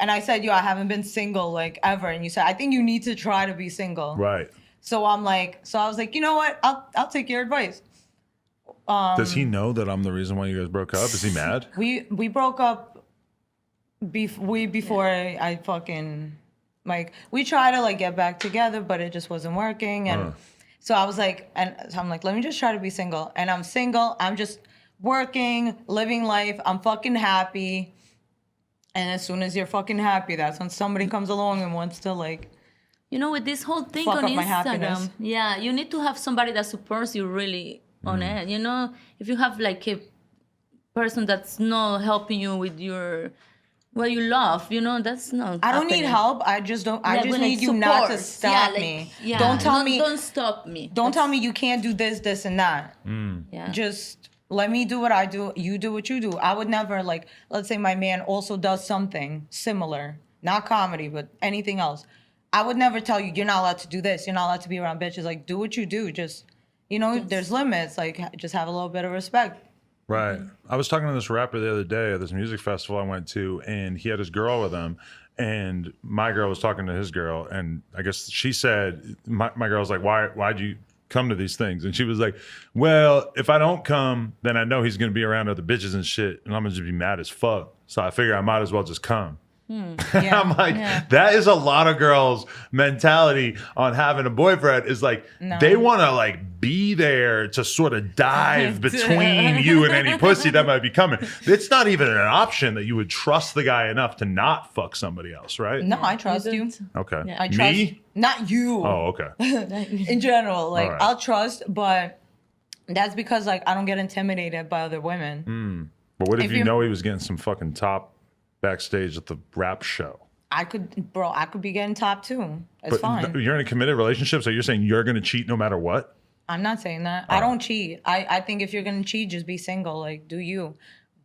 I said, I haven't been single like ever. And you said, I think you need to try to be single. Right. So I was like, you know what? I'll take your advice. Does he know that I'm the reason why you guys broke up? Is he mad? We broke up before I fucking we tried to get back together, but it just wasn't working. And so I was like, I'm like, let me just try to be single. And I'm single. I'm just working, living life. I'm fucking happy. And as soon as you're fucking happy, that's when somebody comes along and wants to with this whole thing Fuck on up my happiness. Instagram, yeah, you need to have somebody that supports you really on it. If you have like a person that's not helping you with what you love, that's not. I don't need happening. help. I just don't. I Yeah, just but, need like, you not to support. stop Yeah, me. Yeah, Don't tell me. Don't stop me. Don't tell me you can't do this, and that. Yeah. Just let me do what I do. You do what you do. I would never let's say my man also does something similar, not comedy, but anything else. I would never tell you, you're not allowed to do this. You're not allowed to be around bitches. Like, do what you do. Just, there's limits. Like, just have a little bit of respect. Right. I was talking to this rapper the other day at this music festival I went to, and he had his girl with him. And my girl was talking to his girl, and I guess she said, my girl was like, why'd you come to these things? And she was like, well, if I don't come, then I know he's going to be around other bitches and shit, and I'm going to just be mad as fuck. So I figure I might as well just come. Yeah. I'm like, that is a lot of girls' mentality on having a boyfriend is like, they want to be there to sort of dive between you and any pussy that might be coming. It's not even an option that you would trust the guy enough to not fuck somebody else, right? No, I trust you. Okay. Yeah. I trust Me? not you. Oh, okay. In general, right. I'll trust, but that's because I don't get intimidated by other women. But what if If you you- know he was getting some fucking top backstage at the rap show? I could be getting top too. It's fine. You're in a committed relationship, so you're saying you're going to cheat no matter what? I'm not saying that. I don't cheat. I think if you're gonna cheat, just be single. Do you?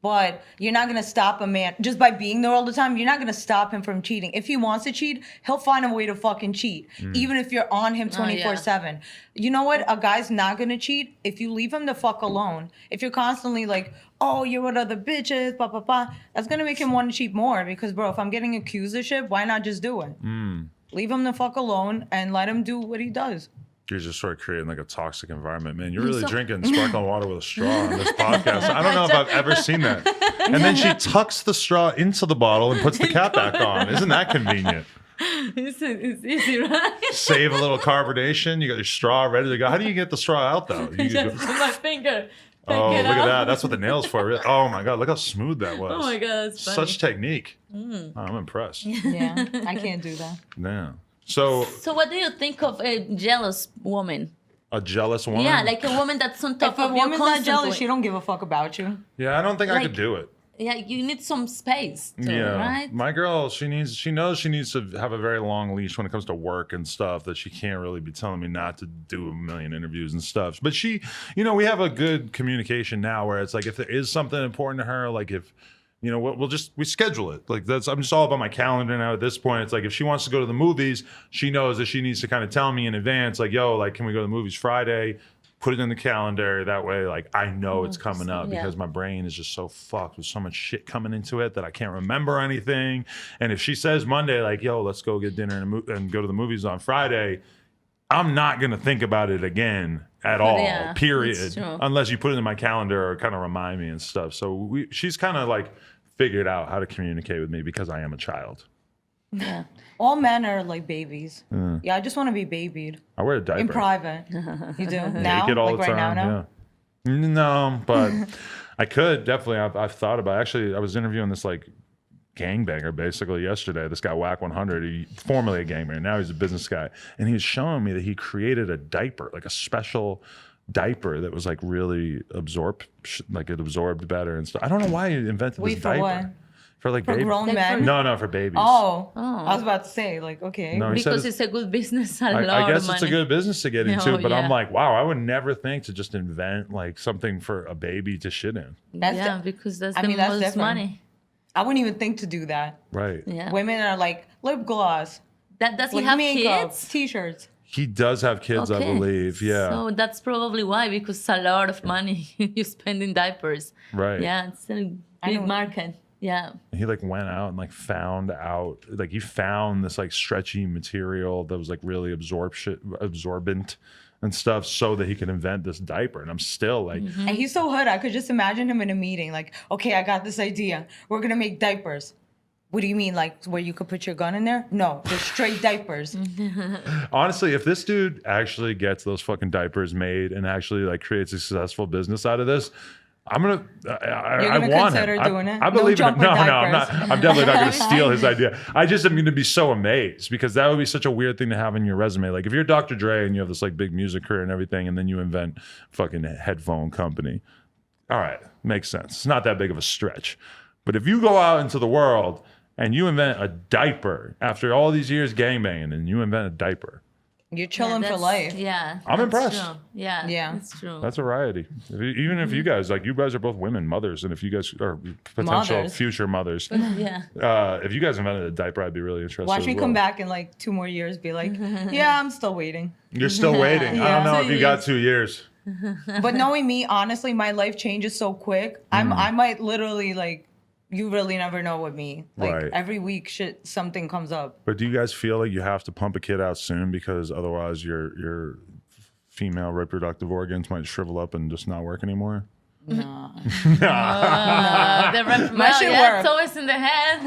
But you're not gonna stop a man just by being there all the time. You're not gonna stop him from cheating. If he wants to cheat, he'll find a way to fucking cheat, even if you're on him 24/7. You know what? A guy's not gonna cheat if you leave him the fuck alone. If you're constantly like, oh, you're with other bitches, blah blah blah, that's gonna make him want to cheat more. Because bro, if I'm getting accused of shit, why not just do it? Leave him the fuck alone and let him do what he does. You're just sort of creating a toxic environment, man. You're really drinking sparkling water with a straw on this podcast. I don't know if I've ever seen that. And then she tucks the straw into the bottle and puts the cap back on. Isn't that convenient? It's easy, right? Save a little carbonation. You got your straw ready to go. How do you get the straw out, though? You Just with my finger. oh, Take look it at out. that. That's what the nail's for. Really. Oh, my God. Look how smooth that was. Oh my God, that's funny. Such technique. Oh, I'm impressed. Yeah, I can't do that. Yeah. So, So what do you think of a jealous woman? a jealous woman? Yeah, like a woman that's on top If a of you woman's not constantly. jealous, she don't give a fuck about you. Yeah, I don't think I could Like- do it. Yeah, you need some space too, Yeah, right? my girl, she knows she needs to have a very long leash when it comes to work and stuff. That she can't really be telling me not to do a million interviews and stuff. But she, we have a good communication now where it's like if there is something important to her, like if you know, we schedule it. Like I'm just all about my calendar now at this point. It's like if she wants to go to the movies, she knows that she needs to kind of tell me in advance, like, yo, like, can we go to the movies Friday? Put it in the calendar. That way, like, I know it's coming up because my brain is just so fucked with so much shit coming into it that I can't remember anything. And if she says Monday, like, yo, let's go get dinner and go to the movies on Friday, I'm not going to think about it again at all, period. Unless you put it in my calendar or kind of remind me and stuff. So she's kind of like figured out how to communicate with me because I am a child. Yeah. All men are like babies. Yeah, I just want to be babied. I wear a diaper. In private. You do? Now? Naked all like the right time, now? Yeah. No, but I could definitely. I've thought about it. Actually, I was interviewing this like gangbanger basically yesterday. This guy Whack 100, he formerly a gangbanger, now he's a business guy, and he was showing me that he created a diaper, like a special diaper that was like really absorbed better and stuff. I don't know why he invented this diaper. What? For like baby. Grown men? No, for babies. Oh, I was about to say, like, okay. No, because it's a good business. I guess it's a good business to get into, but yeah. I'm like, wow, I would never think to just invent like something for a baby to shit in. Because that's the most different. money. I wouldn't even think to do that. Right. Yeah. Women are like lip gloss. Does he like have makeup, kids? T-shirts. He does have kids, I believe. Yeah. So that's probably why, because it's a lot of money you spend in diapers. Right. Yeah, it's a big market. Yeah. He like went out and like found this like stretchy material that was like really absorbent and stuff so that he could invent this diaper. And I'm still like, And he's so hood. I could just imagine him in a meeting like, okay, I got this idea. We're going to make diapers. What do you mean? Like where you could put your gun in there? No, just straight diapers. honestly, if this dude actually gets those fucking diapers made and actually like creates a successful business out of this, I'm gonna. I want him. Doing it? I believe in him. No, I'm not. I'm definitely not gonna steal his idea. I just am gonna be so amazed because that would be such a weird thing to have in your resume. Like if you're Dr. Dre and you have this like big music career and everything, and then you invent fucking headphone company. All right, makes sense. It's not that big of a stretch. But if you go out into the world and you invent a diaper after all these years gangbanging, and you invent a diaper. You're chilling for life. Yeah. I'm impressed. True. Yeah. That's true. That's a variety. Even if you guys, like you guys are both women, mothers, and if you guys are potential future mothers. Yeah. If you guys invented a diaper, I'd be really interested. Watch me come back in like 2 more years, be like, yeah, I'm still waiting. You're still waiting. I don't know if you got 2 years. But knowing me, honestly, my life changes so quick. I might literally like, you really never know with me. Like every week, something comes up. But do you guys feel like you have to pump a kid out soon because otherwise your female reproductive organs might shrivel up and just not work anymore? No. It's always in the head.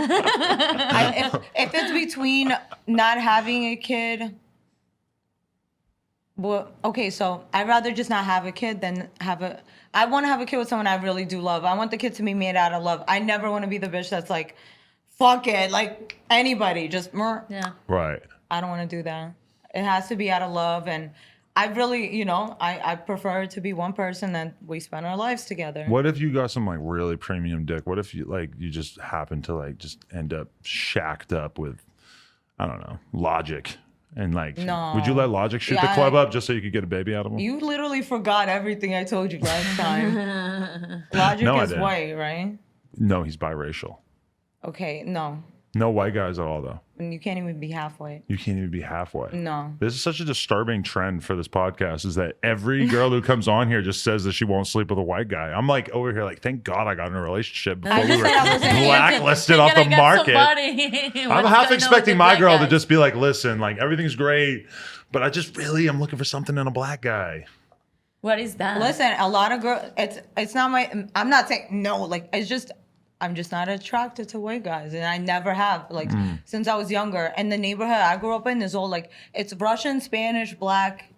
If it's between not having a kid, well, okay, so I'd rather just not have a kid than I want to have a kid with someone I really do love. I want the kid to be made out of love. I never want to be the bitch that's like, fuck it, like anybody, just yeah. Right. I don't want to do that. It has to be out of love, and I really, I prefer it to be one person that we spend our lives together. What if you got some like really premium dick? What if you just happen to like just end up shacked up with, I don't know, Logic? And like, would you let Logic shoot the club up just so you could get a baby out of him? You literally forgot everything I told you last time. Logic is white, right? No, he's biracial. Okay, no. No white guys at all, though. And you can't even be half white. You can't even be half white. No. This is such a disturbing trend for this podcast is that every girl who comes on here just says that she won't sleep with a white guy. I'm like over here like, thank God I got in a relationship before we were blacklisted off the market. I'm half expecting my girl to just be like, listen, like everything's great, but I just really am looking for something in a black guy. What is that? Listen, a lot of girls, it's not I'm not saying no, like it's just, I'm just not attracted to white guys, and I never have, like, since I was younger. And the neighborhood I grew up in is all, like, it's Russian, Spanish, black,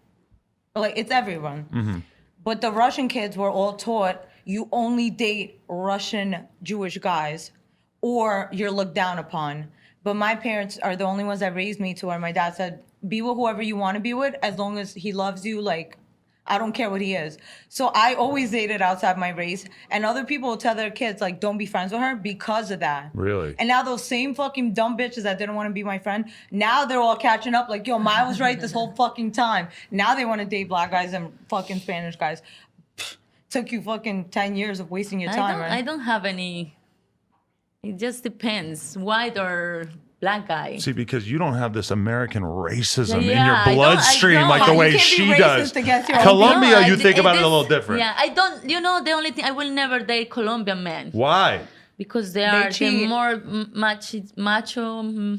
like, it's everyone. Mm-hmm. But the Russian kids were all taught you only date Russian Jewish guys, or you're looked down upon. But my parents are the only ones that raised me to where my dad said, be with whoever you want to be with, as long as he loves you, like, I don't care what he is. So I always dated outside my race. And other people will tell their kids, like, don't be friends with her because of that. Really? And now those same fucking dumb bitches that didn't want to be my friend, now they're all catching up like, yo, Maya was right this whole fucking time. Now they want to date black guys and fucking Spanish guys. Took you fucking 10 years of wasting your time, right? I don't have any It just depends, white or black guy. See, because you don't have this American racism in Yeah, your I don't- bloodstream like the You way can't be she racist does. against your own Colombia, No, you think about it a is- little different. Yeah, I don't. You know, the only thing I will never date Colombian men Why? because they're cheat. more macho.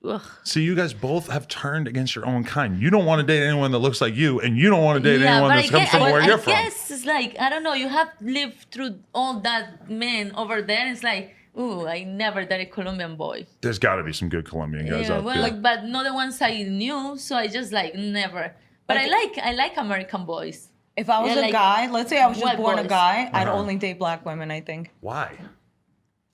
Ugh. See, you guys both have turned against your own kind. You don't want to date anyone that looks like you, and you don't want to date anyone that comes from where you're from. I guess it's like, I don't know, you have lived through all that men over there. It's like, ooh, I never dated a Colombian boy. There's got to be some good Colombian guys Yeah, out well, there. like, but not the ones I knew, so I just like never. But I like American boys. If I was Yeah, a like guy, let's say I was just white born a boys. guy, I'd Uh-huh. only date black women, I think. Why?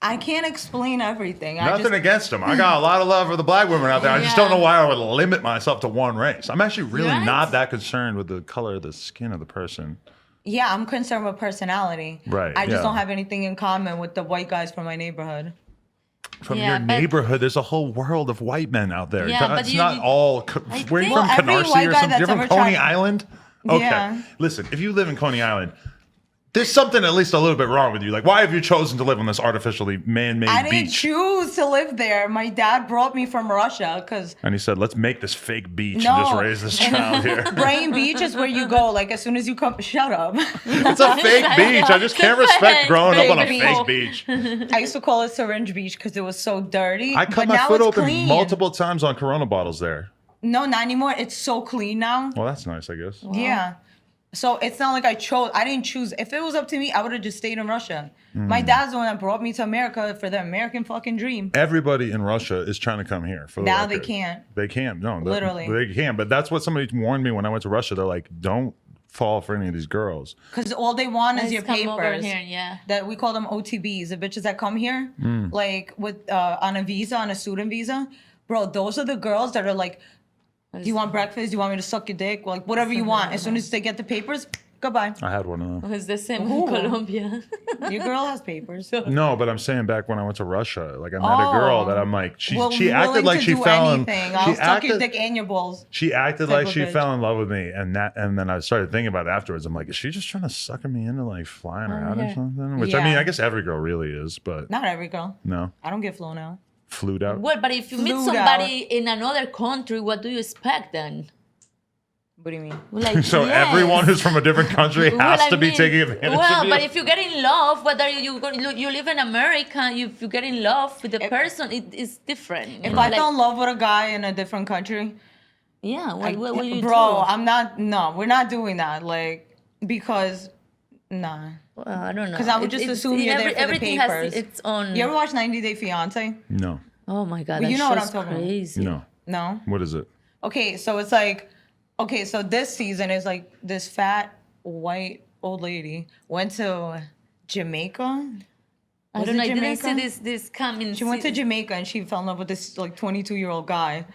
I can't explain everything. Nothing against them. I got a lot of love for the black women out there. I just Yeah. don't know why I would limit myself to one race. I'm actually really Right? not that concerned with the color of the skin of the person. Yeah, I'm concerned with personality. Right, I just yeah. don't have anything in common with the white guys from my neighborhood. From Yeah, your but- neighborhood, there's a whole world of white men out there. Yeah, but It's you- not you- all. I Where are you think- from? Well, every Canarsie white or guy something? that's You're from ever Coney tried- Island? Okay. Yeah. Listen, if you live in Coney Island, there's something at least a little bit wrong with you. Like, why have you chosen to live on this artificially man-made I didn't beach? choose to live there. My dad brought me from Russia because And he said, let's make this fake beach No. and just raise this child here. Brain Beach is where you go. Like as soon as you come, shut up. It's a fake beach. I just can't respect growing up on a Fake fake beach. beach. I used to call it Syringe Beach because it was so dirty. I cut but my now foot it's open clean. multiple times on Corona bottles there. No, not anymore. It's so clean now. Well, that's nice, I guess. Yeah. So it's not like I didn't choose. If it was up to me, I would have just stayed in Russia. Mm. My dad's the one that brought me to America for the American fucking dream. Everybody in Russia is trying to come here. For the Now they record. can't. They can't. No, Literally. they can't. But that's what somebody warned me when I went to Russia. They're like, don't fall for any of these girls. Because all they want is Let's your come over papers. here, yeah. That we call them OTBs, the bitches that come here, Mm. like with on a visa, on a student visa. Bro, those are the girls that are like, do you want breakfast? Do you want me to suck your dick? Like whatever you want. As soon as they get the papers, goodbye. I had one of them. It's the same Ooh. in Colombia. Your girl has papers. No, but I'm saying back when I went to Russia, like I met a girl that I'm like, she Well, acted willing like to she do fell in. anything. I'll She suck your acted, dick and your balls. she acted type like of she bitch. fell in love with me, and then I started thinking about it afterwards. I'm like, is she just trying to sucker me into like flying her out or yeah. something? Which I mean, Yeah. I guess every girl really is, but Not every girl. no, I don't get flown out. flued out. Well, but if you meet Flew somebody in another country, what do you expect then? What do you mean? Like, So yes. everyone who's from a different country has Well, I to be mean, taking advantage well, of you. but if you get in love, whether you live in America, if you get in love with the person, it is different. If I fell in love with a guy in a different country, yeah, what will you bro, do? I'm not. No, we're not doing that. Like because, nah. Well, I don't know. 'Cause I would just assume you're there for the everything papers. has its own. You ever watch 90 Day Fiance? No, Oh my god, Well, you that know what show's I'm talking about. crazy. no. No. What is it? Okay, so it's like, okay, so this season is like this fat white old lady went to Jamaica. I Was don't it know. I didn't Jamaica? see this coming. She went to Jamaica and she fell in love with this like 22-year-old guy,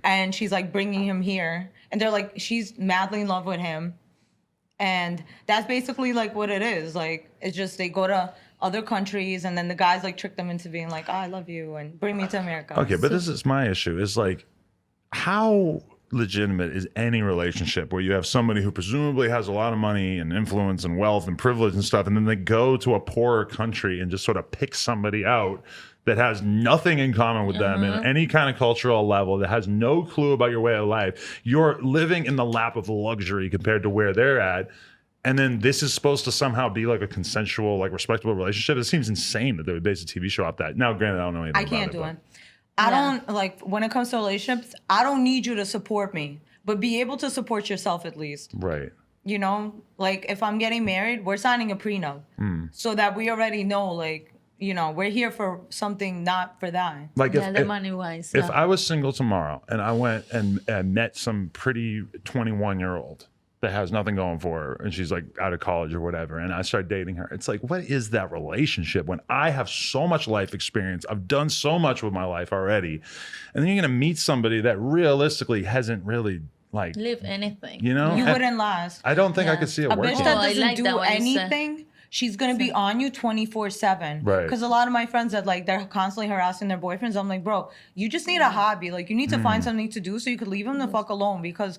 and she's like bringing him here, and they're like she's madly in love with him, and that's basically like what it is. Like it's just they go to other countries, and then the guys like trick them into being like, oh, I love you, and bring me to America. Okay, but this is my issue. Is like, how legitimate is any relationship where you have somebody who presumably has a lot of money and influence and wealth and privilege and stuff, and then they go to a poorer country and just sort of pick somebody out that has nothing in common with them in any kind of cultural level, that has no clue about your way of life. You're living in the lap of luxury compared to where they're at. And then this is supposed to somehow be like a consensual, like respectable relationship. It seems insane that they would base a TV show off that. Now, granted, I don't know anything I about can't it. do but- it. I don't like when it comes to relationships. I don't need you to support me, but be able to support yourself at least. Right. You know, like if I'm getting married, we're signing a prenup so that we already know, like, you know, we're here for something, not for that. Like Yeah, the if, money wise. if I was single tomorrow and I went and met some pretty 21-year-old that has nothing going for her and she's like out of college or whatever, and I start dating her, it's like, what is that relationship when I have so much life experience? I've done so much with my life already. And then you're going to meet somebody that realistically hasn't really like, live anything. you know? You And wouldn't last. I don't think I Yeah. could see it A working. bitch that Oh, I doesn't like do that what you said. anything, she's gonna be on you 24/7. Right. Because a lot of my friends that like they're constantly harassing their boyfriends, I'm like, bro, you just need a hobby. Like you need to find something to do so you could leave him the fuck alone because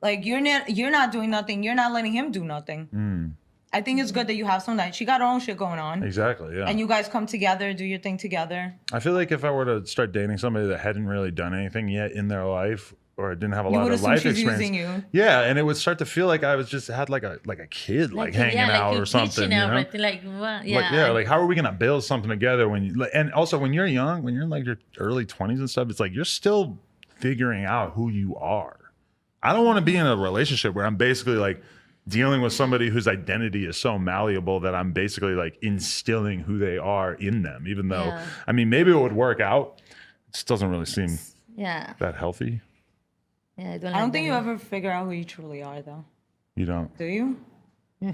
like you're not doing nothing. You're not letting him do nothing. I think it's good that you have someone that she got her own shit going on. Exactly, yeah. And you guys come together, do your thing together. I feel like if I were to start dating somebody that hadn't really done anything yet in their life, or didn't have a lot of life she's experience, using you. yeah, and it would start to feel like I was just had like a kid like hanging out or something, you know? Like what? Yeah. Like how are we gonna build something together when you? And also when you're young, when you're in like your early 20s and stuff, it's like you're still figuring out who you are. I don't want to be in a relationship where I'm basically like dealing with somebody whose identity is so malleable that I'm basically like instilling who they are in them, even though I mean maybe it would work out. It just doesn't really seem that healthy. Yeah, I don't think you ever figure out who you truly are, though. You don't? Do you? I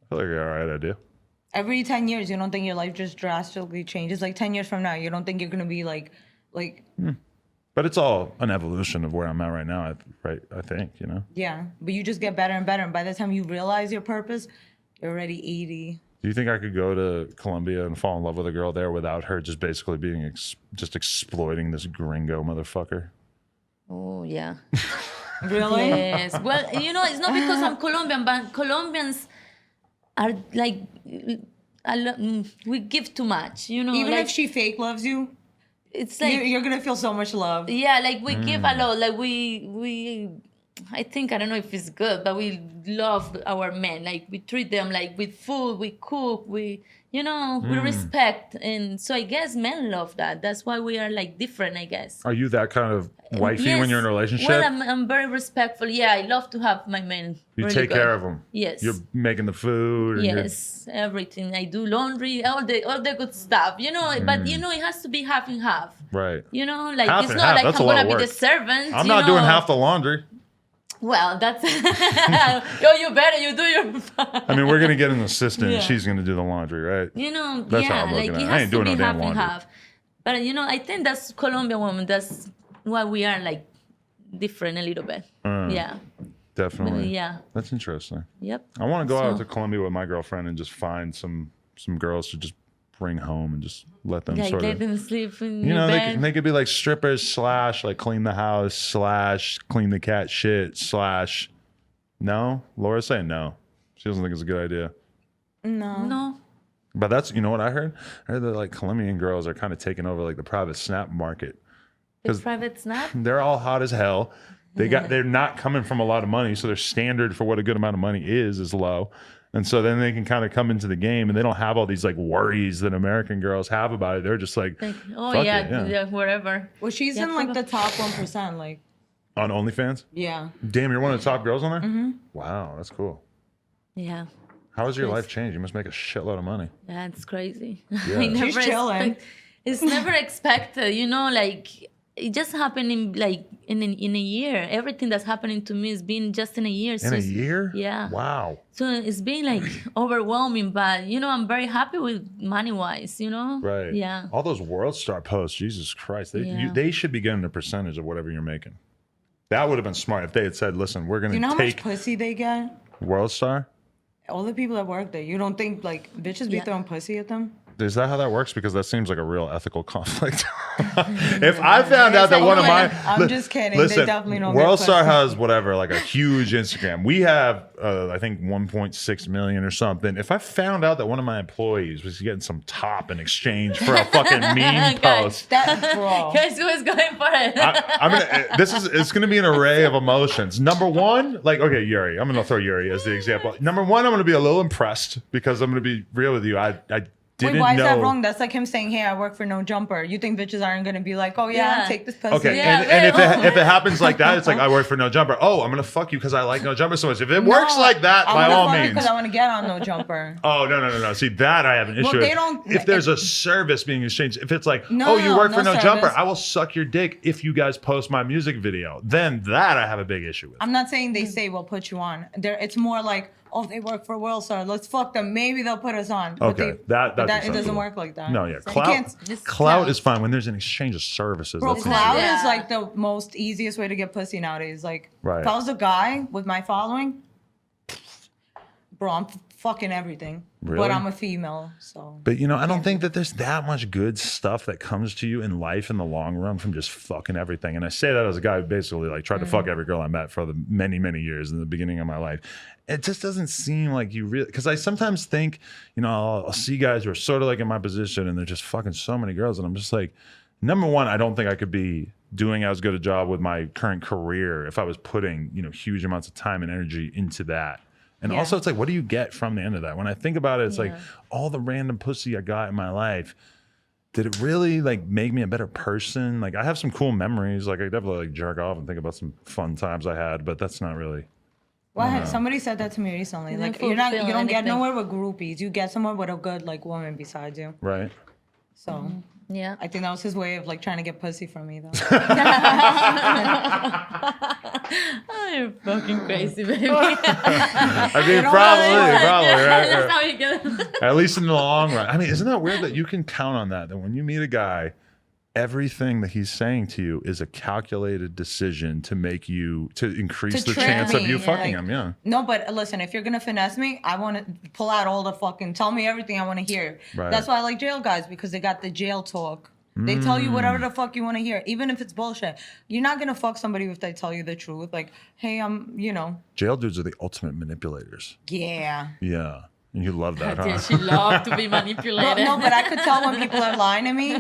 feel like you're all right, I do. Every 10 years, you don't think your life just drastically changes? Like 10 years from now, you don't think you're gonna be like. But it's all an evolution of where I'm at right now, I think, you know? Yeah, but you just get better and better. And by the time you realize your purpose, you're already 80. Do you think I could go to Colombia and fall in love with a girl there without her just basically being just exploiting this gringo motherfucker? Oh yeah. Really? Yes. Well, you know, it's not because I'm Colombian, but Colombians are like, we give too much. You know, Even like, if she fake loves you, it's like you're gonna feel so much love. yeah, like we give a lot. Like we. I think I don't know if it's good, but we love our men. Like we treat them like with food, we cook, we respect, and so I guess men love that. That's why we are like different, I guess. Are you that kind of wifey when you're in a relationship? Well, I'm very respectful. Yeah, I love to have my men. You really take good. care of them. Yes. You're making the food. And Yes, everything. I do laundry, all the good stuff. You know, but you know, it has to be half and half. Right. You know, like Half it's and not half, like that's I'm a lot gonna of be the work. servant. I'm you not doing know. half the laundry. Well, that's yo. You better you do your. I mean, we're gonna get an assistant. Yeah. And she's gonna do the laundry, right? You know, That's how yeah, I'm like looking it at it. I has ain't to doing be no damn half and laundry. half. But you know, I think that's Colombian woman. That's why we are like different a little bit. Yeah. Definitely. Yeah. That's interesting. Yep. I want to go out So- to Colombia with my girlfriend and just find some girls to just bring home and just let them Like sort let of. them sleep in You know, bed. they could be like strippers / like clean the house / clean the cat shit / No, Laura's saying no. She doesn't think it's a good idea. No. But that's, you know what I heard? I heard that like Colombian girls are kind of taking over like the private snap market. The private snap. They're all hot as hell. They're not coming from a lot of money, so their standard for what a good amount of money is low. And so then they can kind of come into the game and they don't have all these like worries that American girls have about it. They're just like, Oh fuck yeah, it, yeah, wherever. Well, she's in like the top 1%. Like, on OnlyFans? yeah. Damn, you're one of the top girls on there? Mm-hmm. Wow, that's cool. Yeah. How has your life changed? You must make a shitload of money. That's crazy. Yeah. I never She's chilling. It's never expected, you know, like it just happened in a year. Everything that's happening to me has been just in a year. In a year? Yeah. Wow. So it's been like overwhelming, but you know, I'm very happy with money wise, you know? Right. Yeah. All those World Star posts, Jesus Christ. Yeah. They should be getting a percentage of whatever you're making. That would have been smart if they had said, listen, we're going Do you know to how much take pussy they get? World Star. All the people that work there. You don't think like bitches be Yeah. throwing pussy at them? Is that how that works? Because that seems like a real ethical conflict. If I found out that one of my, I'm just kidding. They definitely don't get World Star pussy. has whatever, like a huge Instagram. We have, I think, 1.6 million or something. If I found out that one of my employees was getting some top in exchange for a fucking meme post, That bro. Guys, who is going for it? I'm gonna. It's gonna be an array of emotions. Number one, like okay, Yuri. I'm gonna throw Yuri as the example. Number one, I'm gonna be a little impressed because I'm gonna be real with you. I didn't Wait, why is know. that wrong? That's like him saying, "Hey, I work for no jumper." You think bitches aren't gonna be like, "Oh yeah, Yeah. take this pussy"? Okay, Yeah, and very if it happens like that, it's like I work for no jumper. Oh, I'm gonna fuck you because I like no jumper so much. If it works like that, by all means. because I want to get on no jumper. Oh no! See that I have an issue. Well, with. they don't- If there's a service being exchanged, if it's like, No, oh, you work no for no jumper, service. I will suck your dick if you guys post my music video. Then that I have a big issue with. I'm not saying they say we'll put you on. It's more like, oh, they work for World Star. Let's fuck them. Maybe they'll put us on. But Okay, but that's it doesn't acceptable. work like that. No, yeah, So you can't- Just clout clout. is fine when there's an exchange of services. Bro, That's clout insane. is like the most easiest way to get pussy nowadays. Like, Right. if I was a guy with my following, bro, I'm fucking everything. Really? But I'm a female, so. But you know, I don't think that there's that much good stuff that comes to you in life in the long run from just fucking everything. And I say that as a guy who basically like tried to fuck every girl I met for the many, many years in the beginning of my life. It just doesn't seem like you really, because I sometimes think, you know, I'll see guys who are sort of like in my position and they're just fucking so many girls. And I'm just like, number one, I don't think I could be doing as good a job with my current career if I was putting, you know, huge amounts of time and energy into that. And also it's like, what do you get from the end of that? When I think about it, it's like all the random pussy I got in my life, did it really like make me a better person? Like I have some cool memories. Like I definitely like jerk off and think about some fun times I had, but that's not really. Well, somebody said that to me recently. Like you don't get nowhere with groupies. You get somewhere with a good like woman beside you. Right. So Yeah. I think that was his way of like trying to get pussy from me though. Oh, you're fucking crazy, baby. I mean, probably, right? That's how you get it. At least in the long run. I mean, isn't that weird that you can count on that? That when you meet a guy, everything that he's saying to you is a calculated decision to make you, to increase the trick chance of me, you yeah. fucking Like, him. Yeah. No, but listen, if you're gonna finesse me, I want to pull out all the fucking, tell me everything I want to hear. Right. That's why I like jail guys, because they got the jail talk. They tell you whatever the fuck you want to hear, even if it's bullshit. You're not gonna fuck somebody if they tell you the truth. Like, hey, you know. Jail dudes are the ultimate manipulators. Yeah. Yeah. And you love that, huh? Yeah, she loved to be manipulated. No, but I could tell when people are lying to me.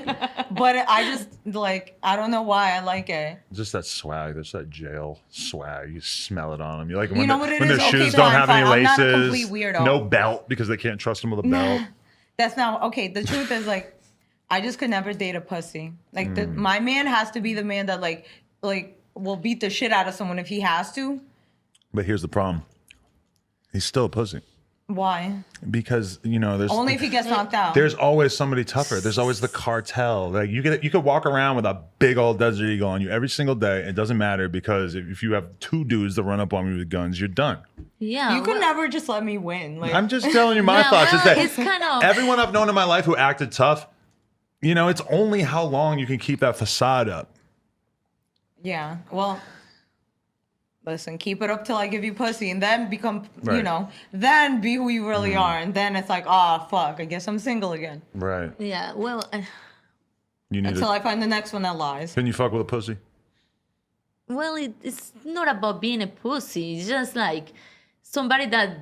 But I just, like, I don't know why I like it. Just that swag. There's that jail swag. You smell it on them. You like it You when, know what it when their is? Okay, shoes don't fine, have any fine. I'm not a laces. complete weirdo. No belt because they can't trust them with a belt. That's not, okay, the truth is, like, I just could never date a pussy. Like, my man has to be the man that, like, will beat the shit out of someone if he has to. But here's the problem. He's still a pussy. Why? Because, you know, there's Only if he gets knocked out. there's always somebody tougher. There's always the cartel. Like you could walk around with a big old Desert Eagle on you every single day. It doesn't matter because if you have two dudes that run up on me with guns, you're done. Yeah. You could never just let me win. Like, I'm just telling you my Yeah, thoughts. Is well, that it's kind of- everyone I've known in my life who acted tough, you know, it's only how long you can keep that facade up. yeah, well, listen, keep it up till I give you pussy, and then become, you Right. know, then be who you really are, and then it's like, fuck, I guess I'm single again. Right. Yeah. Well, You need Until to, I find the next one that lies. can you fuck with a pussy? it's not about being a pussy. It's just like somebody that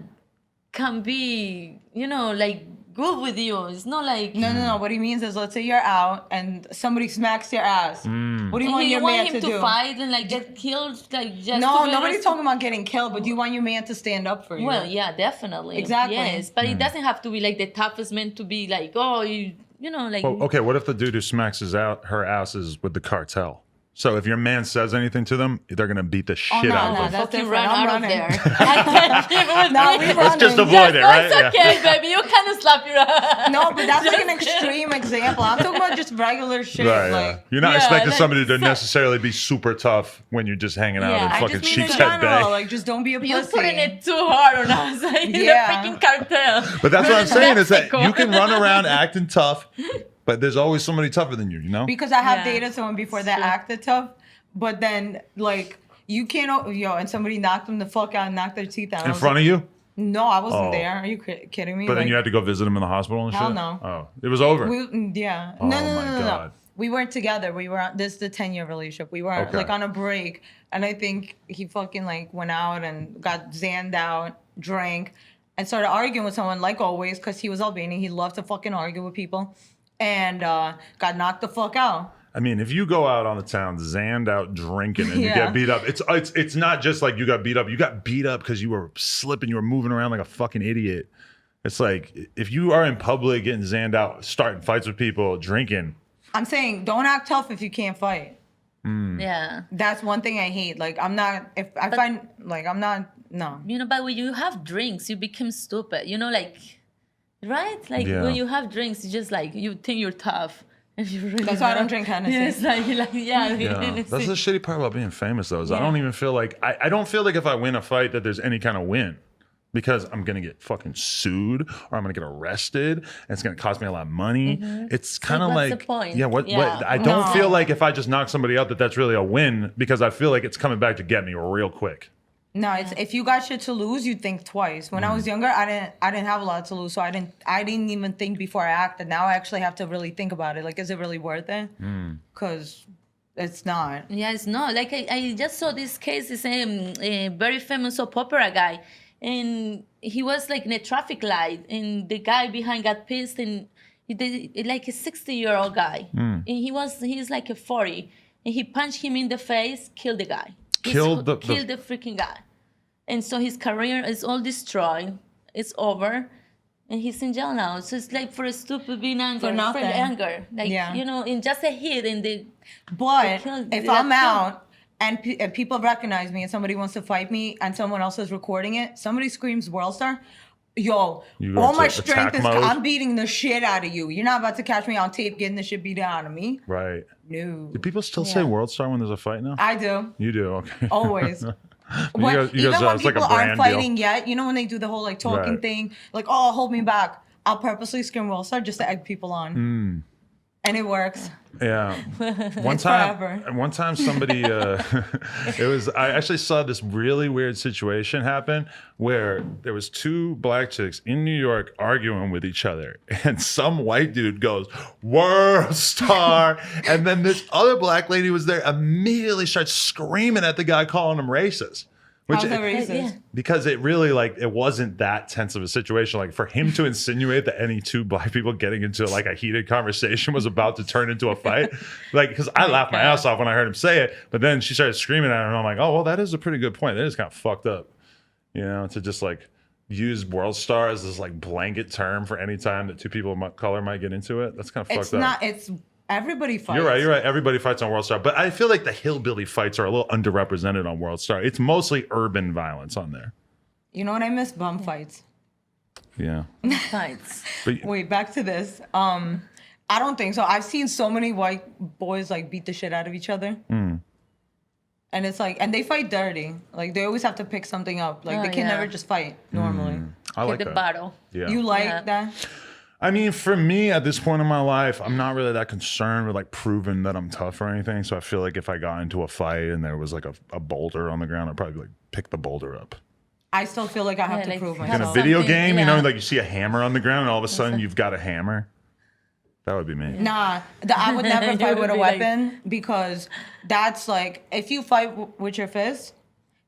can be, you know, like good with you. It's not like No. What he means is, let's say you're out and somebody smacks your ass. What do you want you your want man him to to do? fight and like get killed, like just No, to be nobody's talking about getting killed, but do you want your man to stand up for you? Well, yeah, definitely. Exactly. Yes, but it doesn't have to be like the toughest man to be like, oh, you know, like. Well, okay, what if the dude who smacks her ass is with the cartel? So if your man says anything to them, they're gonna beat the shit no, out no, of them. that's Fucking different. run I'm out of running. there. I can't keep with No, me. we Let's just running. avoid it, No, right? it's okay, baby. You can slap your ass. No, but that's like an Just kidding. extreme example. I'm talking about just regular shit. Right, yeah. Like, You're not Yeah, expecting like, somebody to necessarily be super tough when you're just hanging out Yeah, in I fucking just mean in Sheep's Head general, Bay. like, just don't be a pussy. You're putting it too hard on us. Like, Yeah. the freaking cartel. But that's what I'm saying is that Mexico. you can run around acting tough, but there's always somebody tougher than you know? Because I have Yeah. dated someone before that Sure. acted tough, but then, like, you can't, and somebody knocked them the fuck out and knocked their teeth out. In front of you? No, I wasn't Oh. there. Are you kidding me? But then Like, you had to go visit him in the hospital and Hell shit? no. Oh, it was over. Yeah. Oh, No. my God. We weren't together. We were, this is the 10-year relationship. We were Okay. like on a break. And I think he fucking like went out and got zanned out, drank, and started arguing with someone like always, because he was Albanian. He loved to fucking argue with people. And got knocked the fuck out. I mean, if you go out on the town, zanned out, drinking, and you Yeah. get beat up, it's not just like you got beat up. You got beat up because you were slipping, you were moving around like a fucking idiot. It's like if you are in public getting zanned out, starting fights with people, drinking. I'm saying, don't act tough if you can't fight. Yeah. That's one thing I hate. Like, I'm not, if I find, like, I'm not, no. You know, but when you have drinks, you become stupid. You know, like, right? Like, Yeah. when you have drinks, it's just like, you think you're tough. If you really That's why I don't not. drink Hennessy. Yeah, it's like yeah. Yeah. That's the shitty part about being famous, though, is I don't even feel like, I don't feel like if I win a fight that there's any kind of win. Because I'm going to get fucking sued or I'm going to get arrested and it's going to cost me a lot of money. It's kind of what's like, the point? yeah, what, Yeah. I don't No. feel like if I just knock somebody out that's really a win because I feel like it's coming back to get me real quick. No, it's if you got shit to lose, you think twice. When I was younger, I didn't have a lot to lose, so I didn't even think before I acted. Now I actually have to really think about it. Like, is it really worth it? Because it's not. Yeah, it's not. Like, I just saw this case. It's a very famous soap opera guy. And he was like in a traffic light. And the guy behind got pissed. And he did, like a 60-year-old guy. And he's like a 40. And he punched him in the face, killed the guy. Killed the Freaking guy. And so his career is all destroyed. It's over. And he's in jail now. So it's like for a stupid being anger. For nothing. Anger. Like, you know, in just a hit. And But if I'm out and people recognize me and somebody wants to fight me and someone else is recording it, somebody screams World Star, yo, You go all to my attack strength is, mode? I'm beating the shit out of you. You're not about to catch me on tape getting the shit beat out of me. Right. No. Do people still say World Star when there's a fight now? I do. You do, okay. Always. You guys, Even when it's like a people brand aren't fighting deal. yet, you know when they do the whole like talking Right. thing, like, oh, hold me back. I'll purposely scream World Star just to egg people on. And it works. Yeah. One It's time, forever. one time somebody, I actually saw this really weird situation happen where there was two black chicks in New York arguing with each other. And some white dude goes, World Star. And then this other black lady was there, immediately starts screaming at the guy, calling him racist. How's that racist? Because it really, like, it wasn't that tense of a situation. Like, for him to insinuate that any two black people getting into like a heated conversation was about to turn into a fight, like, because I laughed my ass off when I heard him say it, but then she started screaming at him, and I'm like, oh, well, that is a pretty good point. That is kind of fucked up, you know, to just like use World Star as this like blanket term for any time that two people of color might get into it. That's kind of fucked It's up. not, it's everybody fights. You're right. Everybody fights on World Star, but I feel like the hillbilly fights are a little underrepresented on World Star. It's mostly urban violence on there. You know what I miss? Bum fights. Yeah. fights. But Wait, back to this. I don't think so. I've seen so many white boys like beat the shit out of each other. And it's like, and they fight dirty. Like they always have to pick something up. Like Oh, they can yeah. never just fight normally. I like the that. battle. Yeah. You like Yeah. that? I mean, for me at this point in my life, I'm not really that concerned with like proving that I'm tough or anything. So I feel like if I got into a fight and there was like a boulder on the ground, I'd probably like pick the boulder up. I still feel like I have Yeah, to like, prove have In a myself. video Something, game, you know, yeah. like you see a hammer on the ground and all of a sudden you've got a hammer. That would be me. Nah, I would never You fight would with a be like- weapon because that's like, if you fight with your fist,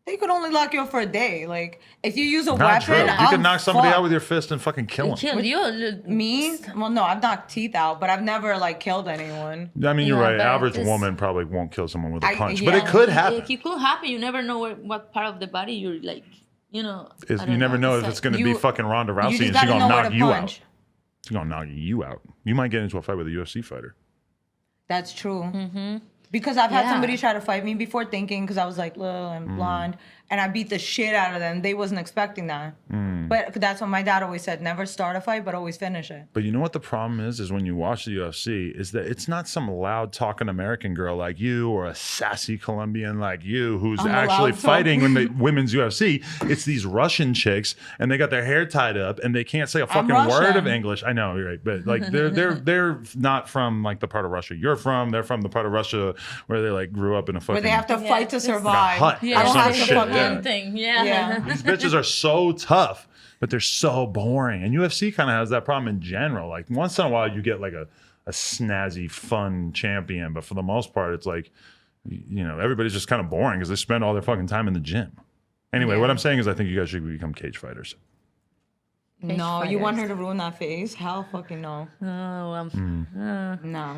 they could only lock you up for a day. Like, if you use a Not weapon, true. You I'm could knock somebody fucked. out with your fist and fucking kill him. Kill you. Me? Well, no, I've knocked teeth out, but I've never like killed anyone. I mean, you're Yeah, right. but Average this- woman probably won't kill someone with a I- punch, yeah. but it could happen. It could happen. You never know what part of the body you're like, you know. I You don't never know if like- it's going to be You- fucking Ronda You Rousey just and she's gotta going to know where knock to you punch. out. She's going to knock you out. You might get into a fight with a UFC fighter. That's true. Because I've had Yeah. somebody try to fight me before thinking because I was like little and blonde and I beat the shit out of them. They wasn't expecting that. But that's what my dad always said, never start a fight, but always finish it. But you know what the problem is when you watch the UFC is that it's not some loud talking American girl like you or a sassy Colombian like you who's I'm a actually loud fighting in the women's UFC. It's these Russian chicks and they got their hair tied up and they can't say a fucking word Russian. of English. I know, you're right, but like they're not from like the part of Russia you're from. They're from the part of Russia where they like grew up in a fucking Where they have to Yeah, fight to just- survive. hut Yeah, I don't or have some to shit. fucking- Yeah. thing. Yeah. Yeah. These bitches are so tough, but they're so boring. And UFC kind of has that problem in general. Like once in a while, you get like a snazzy, fun champion, but for the most part, it's like, you know, everybody's just kind of boring because they spend all their fucking time in the gym. Anyway, what I'm saying is, I think you guys should become cage fighters. No, you fighters. want her to ruin that face? Hell fucking no. Oh, No.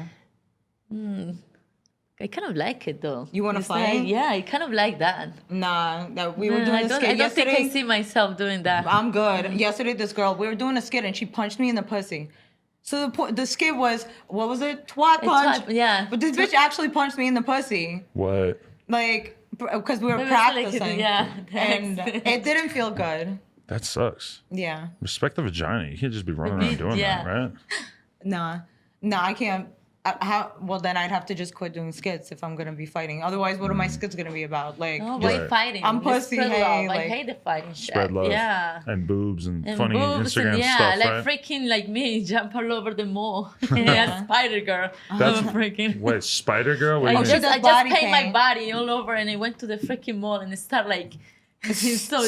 I kind of like it though. You wanna It's fight? like- yeah, I kind of like that. Nah, that we were I doing a don't, skit I don't think yesterday. I see myself doing that. I'm good. Yesterday, this girl, we were doing a skit and she punched me in the pussy. So the skit was, what was it? Twat punch. twat, yeah. But this bitch actually punched me in the pussy. What? Like, because we were Maybe it's like, practicing. yeah, And it didn't feel good. That sucks. Yeah. Respect the vagina. You can't just be running around doing Yeah. that, right? Nah, I can't. Well, then I'd have to just quit doing skits if I'm going to be fighting. Otherwise, what are my skits going to be about? Like, No, Right. why fighting? I'm Let's pussy, spread hey, love. like- I hate the fighting shit. Spread love. Yeah. And boobs and, And funny boobs Instagram and, yeah, stuff, like right? freaking like me, jump all over the mall. Yeah, Spider Girl. That's- freaking. Wait, Spider Girl? What do I you she mean? does just body paint my paint. body all over and I went to the freaking mall and start like He's so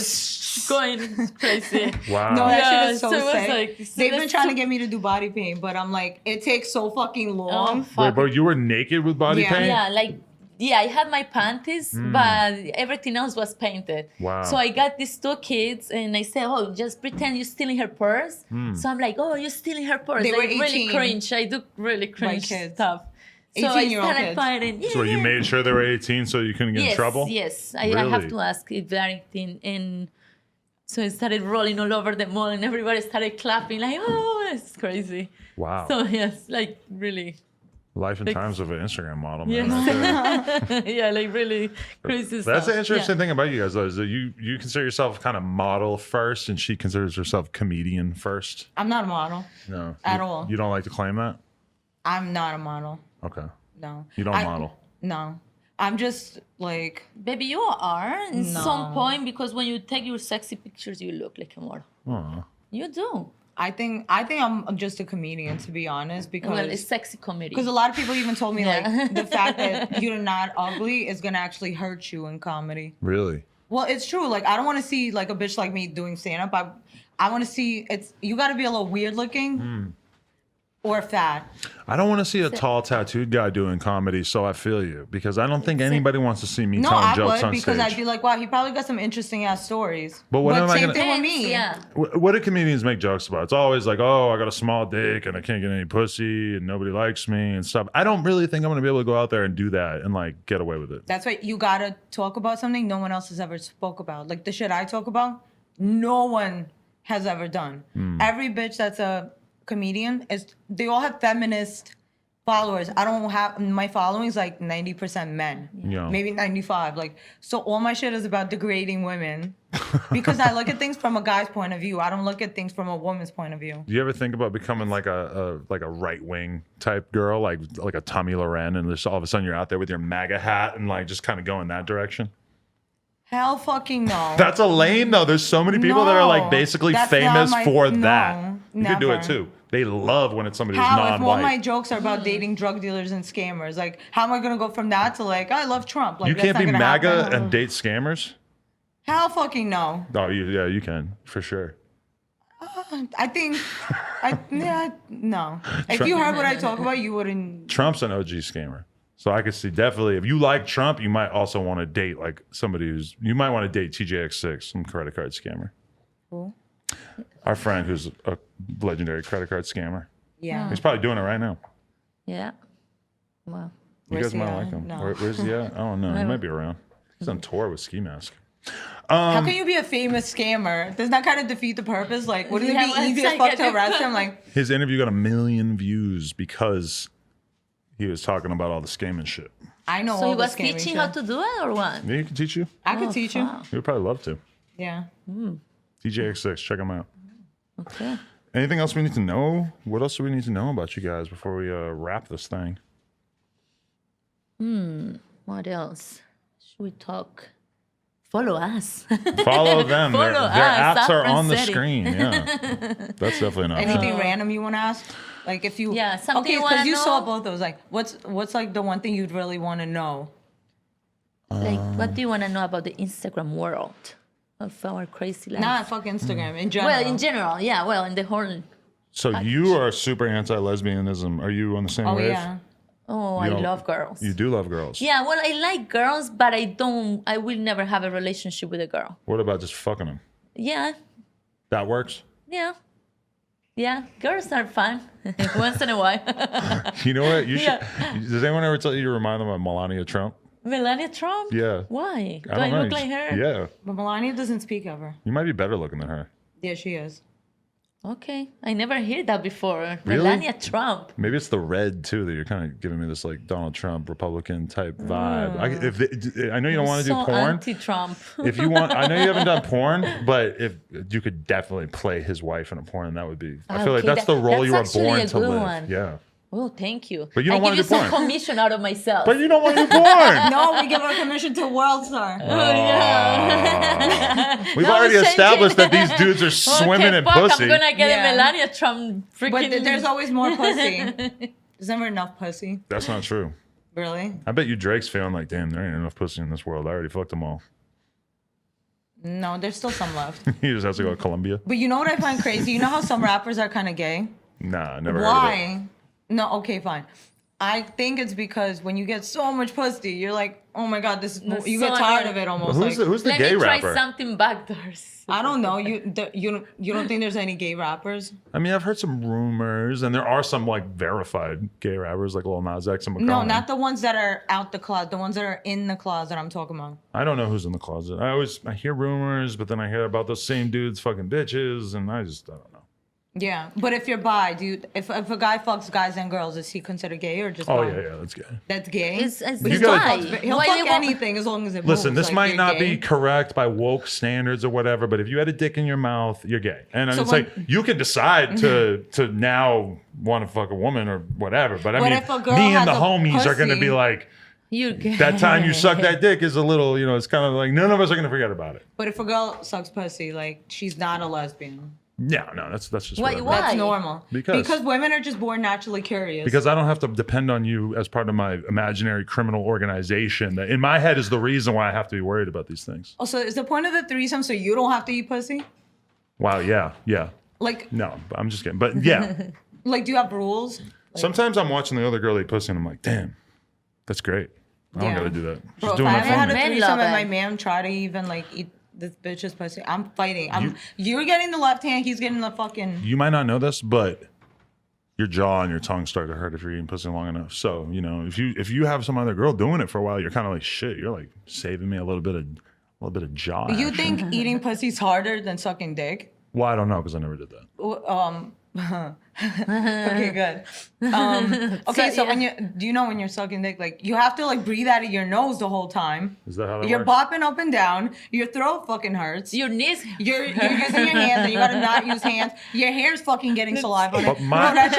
going crazy. Wow. No, that Yeah, shit is so so it was sick. like- so They've been that's trying so- to get me to do body paint, but I'm like, it takes so fucking long. Oh, fuck. Wait, but you were naked with body Yeah. paint? Yeah, like I had my panties, but everything else was painted. Wow. So I got these two kids, and I said, "Oh, just pretend you're stealing her purse." So I'm like, "Oh, you're stealing her purse." They were I really 18. cringe. I do really cringe kids. stuff. So I 18-year-old started kids. fighting. So you made sure they were 18 so you couldn't get yes, in trouble? Yes, I have Really? to ask if they're 18. And so I started rolling all over the mall, and everybody started clapping like, "Oh, it's crazy." Wow. So yes, like really. Life and like- times of an Instagram model, man. Yes. right there. Yeah, like really crazy stuff. That's the interesting Yeah. thing about you guys, though, is that you consider yourself kind of model first, and she considers herself comedian first. I'm not a model. No, At you, all. You don't like to claim that? I'm not a model. Okay, No. you don't model. No. I'm just like, Baby, you are in some No. point because when you take your sexy pictures, you look like a model. Aw. You do. I think I'm just a comedian, to be honest, because Well, it's sexy comedy. because a lot of people even told me Yeah. like the fact that you're not ugly is gonna actually hurt you in comedy. Really? Well, it's true. Like I don't want to see like a bitch like me doing stand up. I want to see you got to be a little weird looking or fat. I don't want to see a tall tattooed guy doing comedy, so I feel you, because I don't think anybody wants to see me No, telling I jokes would on because stage. I'd be like, wow, he probably got some interesting ass stories. But what am I same gonna- thing with me. Yeah. What do comedians make jokes about? It's always like, oh, I got a small dick and I can't get any pussy and nobody likes me and stuff. I don't really think I'm gonna be able to go out there and do that and like get away with it. That's why you gotta talk about something no one else has ever spoke about. Like the shit I talk about, no one has ever done. Every bitch that's a comedian they all have feminist followers. I don't have my following is like 90% men, Yeah. maybe 95. Like so, all my shit is about degrading women because I look at things from a guy's point of view. I don't look at things from a woman's point of view. Do you ever think about becoming like a right wing type girl, like a Tommy Loren, and just all of a sudden you're out there with your MAGA hat and like just kind of going that direction? Hell fucking no. That's a lane though. There's so many people that are like No, basically that's famous not my- for no, that. You could do it never. too. They love when it's somebody who's How if all non-white. my jokes are about dating drug dealers and scammers? Like, how am I gonna go from that to like, I love Trump? Like, You that's can't not be gonna MAGA happen. and date scammers. Hell fucking no. Oh, yeah, you can for sure. I think, no. If you heard what I talk about, you wouldn't. Trump's an OG scammer. So I could see definitely if you like Trump, you might also want to date like somebody you might want to date TJX6, some credit card scammer. Cool. Our friend who's a legendary credit card scammer. Yeah. He's probably doing it right now. Yeah. Wow. You Where's guys he might at? like him. No. Where's he at? I don't know. He might be around. He's on tour with Ski Mask. How can you be a famous scammer? Doesn't that kind of defeat the purpose? Like, wouldn't Yeah, it well, be easy it's as like fuck to a- arrest him? Like, His interview got 1 million views because he was talking about all the scamming shit. I know So all he the was scamming teaching shit. how to do it or what? Yeah, he can teach you. I could teach you. Wow. He would probably love to. Yeah. TJX6, check him out. Okay. Anything else we need to know? What else do we need to know about you guys before we wrap this thing? What else? Should we talk? Follow us. Follow them. Their Follow apps us, are Up on the Francety. screen. Yeah, that's definitely an option. Anything random you want to ask? Like, if you Yeah, something okay, you because wanna you saw know? both those. Like, what's like the one thing you'd really want to know? Like, what do you want to know about the Instagram world of our crazy life? Not fuck Instagram in general. Well, in general, yeah. Well, in the whole. So you are super anti-lesbianism. Are you on the same Oh wave? yeah. Oh, You I don't- love girls. You do love girls. Yeah, well, I like girls, but I will never have a relationship with a girl. What about just fucking them? Yeah, That works. yeah. Yeah, girls are fun once in a while. You know what? You should. Yeah. Does anyone ever tell you to remind them of Melania Trump? Melania Trump? Yeah. Why? Do don't I know. look like her? Yeah. But Melania doesn't speak ever. You might be better looking than her. Yeah, she is. Okay, I never heard that before. Really? Melania Trump. Maybe it's the red too that you're kind of giving me this like Donald Trump Republican type vibe. I know you don't want to do So porn. anti-Trump. If you want, I know you haven't done porn, but if you could definitely play his wife in a porn, that would be. I feel like Okay, that's the role you were that's actually born a to good live. one. Yeah, Oh, thank you. But you don't I wanna give you do some porn. commission out of myself. but you don't want to do porn. No, we give our commission to World Star. We've No, already we're established that changing. these dudes are swimming okay, in fuck, pussy. I'm gonna get Yeah. a Melania Trump freaking. But there's always more pussy. There's never enough pussy. That's not true. Really? I bet you Drake's feeling like, damn, there ain't enough pussy in this world. I already fucked them all. No, there's still some left. He just has to go to Colombia. But you know what I find crazy? You know how some rappers are kind of gay? Nah, I never heard of it. Why? No, okay, fine. I think it's because when you get so much pussy, you're like, oh my god, this is. You get so tired annoying. of it almost. Like, Who's the Let gay me try rapper? something backdoors. I don't know. You don't think there's any gay rappers? I mean, I've heard some rumors, and there are some like verified gay rappers, like Lil Nas X and McConnell. No, not the ones that are out the closet. The ones that are in the closet. I'm talking about. I don't know who's in the closet. I hear rumors, but then I hear about those same dudes fucking bitches, and I don't know. Yeah, but if you're bi, if a guy fucks guys and girls, is he considered gay or just? Oh bi? yeah, that's gay. That's gay. It's you gotta- why? He'll Why fuck they won't- anything as long as it Listen, moves, this like, might you're not gay. be correct by woke standards or whatever, but if you had a dick in your mouth, you're gay. And So it's when- like you can decide to now want to fuck a woman or whatever. But I But mean, if a girl me and has the a homies are going to pussy- be like, You're gay. that time you sucked that dick is a little, it's kind of like none of us are going to forget about it. But if a girl sucks pussy, like she's not a lesbian. Yeah, no, that's just Why- whatever. why? That's normal. Because women are just born naturally curious. Because I don't have to depend on you as part of my imaginary criminal organization. That in my head is the reason why I have to be worried about these things. Also, is the point of the threesome so you don't have to eat pussy? Wow, yeah. Like, No, I'm just kidding. But yeah, like, do you have rules? sometimes I'm watching the other girl eat pussy and I'm like, damn, that's great. I don't Yeah. got to do that. She's Bro, if doing I that ever for had me. a Men threesome love and my it. man try to even like eat this bitch's pussy, I'm fighting. You're getting the left hand, he's getting the fucking. You might not know this, but your jaw and your tongue start to hurt if you're eating pussy long enough. So, if you have some other girl doing it for a while, you're kind of like, shit, you're like saving me a little bit of jaw. You action. think eating pussy's harder than sucking dick? Well, I don't know because I never did that. Okay, good. Okay, so yeah. do you know when you're sucking dick, like you have to like breathe out of your nose the whole time. Is that how that You're works? bopping up and down. Your throat fucking hurts. Your knees. You're using your hands and you gotta not use hands. Your hair's fucking getting saliva on it. But my- No, that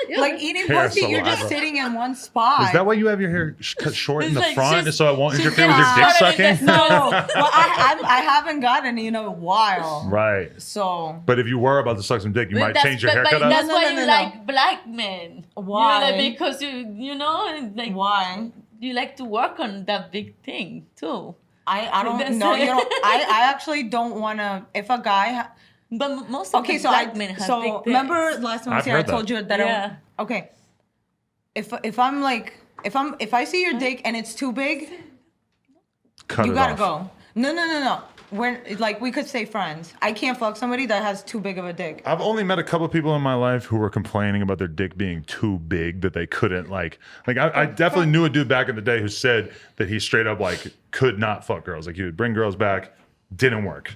shit, like eating Hair pussy, you're just saliva. sitting in one spot. Is that why you have your hair cut short in It's the like front she's- so it won't she's interfere with your getting dick started in sucking? the- No, well, I haven't gotten in a while. Right. So But if you were about to suck some dick, you might That's- change your but haircut up. That's No, why no, you no, no. like black men. Why? You know, because you know, like why? you like to work on that big thing too. I don't That's know. it. You know, I actually don't want to. If a guy. But most of Okay, the so black men have big so dicks. remember last time I was I've here, I heard told that. you that. Yeah. Okay. If I'm like if I see your dick and it's too big, Cut you it gotta off. go. No. We're like we could stay friends. I can't fuck somebody that has too big of a dick. I've only met a couple of people in my life who were complaining about their dick being too big that they couldn't I definitely knew a dude back in the day who said that he straight up like could not fuck girls. Like he would bring girls back, didn't work.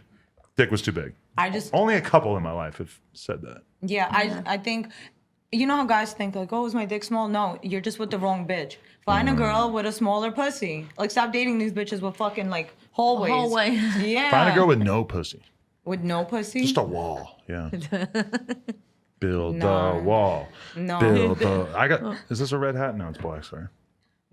Dick was too big. I just Only a couple in my life have said that. yeah. I think. You know how guys think like, oh, is my dick small? No, you're just with the wrong bitch. Find a girl with a smaller pussy. Like, stop dating these bitches with fucking like hallways. Hallway. Yeah. Find a girl with no pussy. with no pussy. Just a wall. Yeah. Build No. the wall. No. Build the. Is this a red hat? No, it's black. Sorry.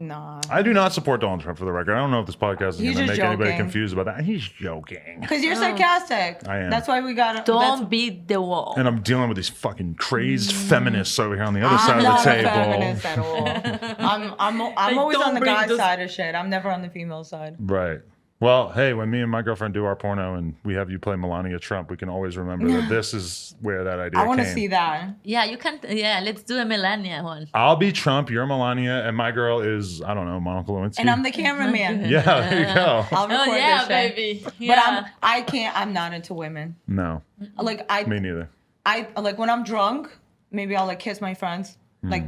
Nah. I do not support Donald Trump for the record. I don't know if this podcast is He's going to just make anybody joking. confused about that. He's joking. Because you're sarcastic. I am. That's why we got to. Don't beat the wall. And I'm dealing with these fucking crazy feminists over here on the other side I'm of not the a table. feminist at all. I'm always don't on the bring guy this- side of shit. I'm never on the female side. Right. Well, hey, when me and my girlfriend do our porno and we have you play Melania Trump, we can always remember that this is where that idea I want to came. see that. Yeah, you can. Yeah, let's do a Melania one. I'll be Trump, you're Melania, and my girl is, I don't know, Monica Lewinsky. And I'm the cameraman. Yeah, there you go. I'll record Oh yeah, this shit. baby. But Yeah. I'm not into women. No, Like me neither. I like when I'm drunk, maybe I'll like kiss my friends, like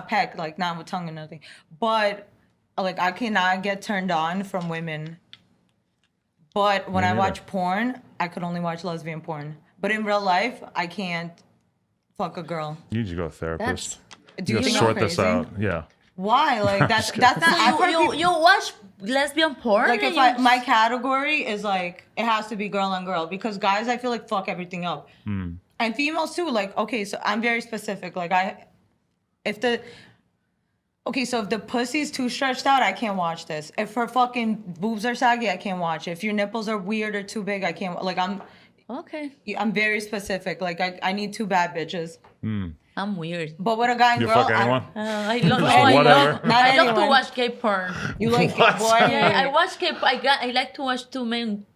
peck, like not with tongue or nothing. But like I cannot get turned on from women. But when Me I neither. watch porn, I could only watch lesbian porn. But in real life, I can't fuck a girl. You need to go to a therapist. Do You you gotta think sort I'm this crazy? out. Yeah. Why? Like that's not. I've heard people- You watch lesbian porn? like and if you- my category is like it has to be girl on girl because guys I feel like fuck everything up and females too. Like okay, so I'm very specific. Like if the pussy's too stretched out, I can't watch this. If her fucking boobs are saggy, I can't watch it. If your nipples are weird or too big, I can't. Like Okay, I'm very specific. Like I need two bad bitches. I'm weird. But with a guy and You girl, fuck anyone? I love. Just I whatever. love. Not I love to anyone. watch gay porn. you like What? boy. Yeah, I watch gay. I like to watch two men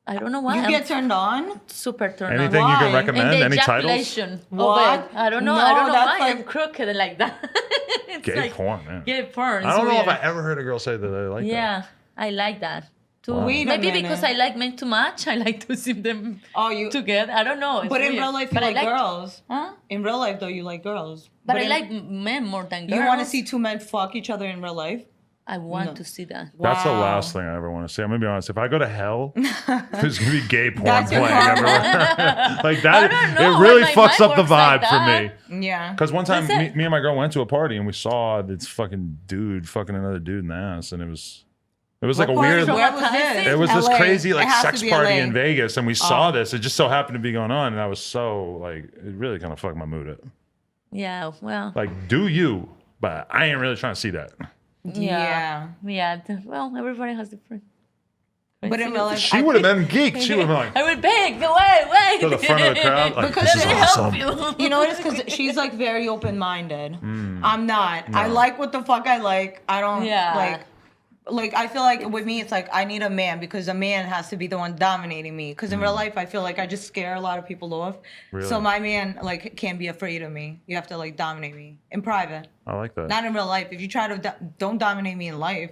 I don't know why. You I'm get turned on? super turned Anything on. you can Why? recommend? And the Any titles? ejaculation of What? it. I don't know. No, I don't know that's why like- I'm crooked like that. It's Gay like porn, man. gay porn. I It's don't know if weird. I ever heard a girl say that they like that. Yeah, I like that. Too. Wow. Wait a Maybe minute. because I like men too much. I like to see them Oh, you. together. I don't know. It's But in weird. real life, you But I like girls. Huh? In real life, though, you like girls. But I in- like men more than girls. You want to see two men fuck each other in real life? I want to see that. That's the Wow. last thing I ever want to see. I'm gonna be honest. If I go to hell, there's gonna be gay porn That's your playing karma. everywhere. Like that, I don't know. it really My fucks mind up the works like vibe for that. me. Yeah. Because one time, That's it. me and my girl went to a party and we saw this fucking dude fucking another dude in the ass, and it was like a What part weird. of- Where was this? It was this LA. crazy like It has to sex be party LA. in Vegas, and we saw this. It just so happened to be going on, and I was so like, it really kind of fucked my mood up. Yeah, well, Like, do you? But I ain't really trying to see that. Yeah. Well, everybody has different. But in real life, She would have been geeked. She would have been like I would beg. Wait. to the front of the crowd. Like, Because this is let me awesome. you know what it is? Because she's like very open-minded. Mm. I'm not. I like what the fuck I like. I don't Yeah. like I feel like with me, it's like I need a man because a man has to be the one dominating me. Because in real life, I feel like I just scare a lot of people off. Really? So my man like can't be afraid of me. You have to like dominate me in private, I like that. not in real life. If you try to don't dominate me in life.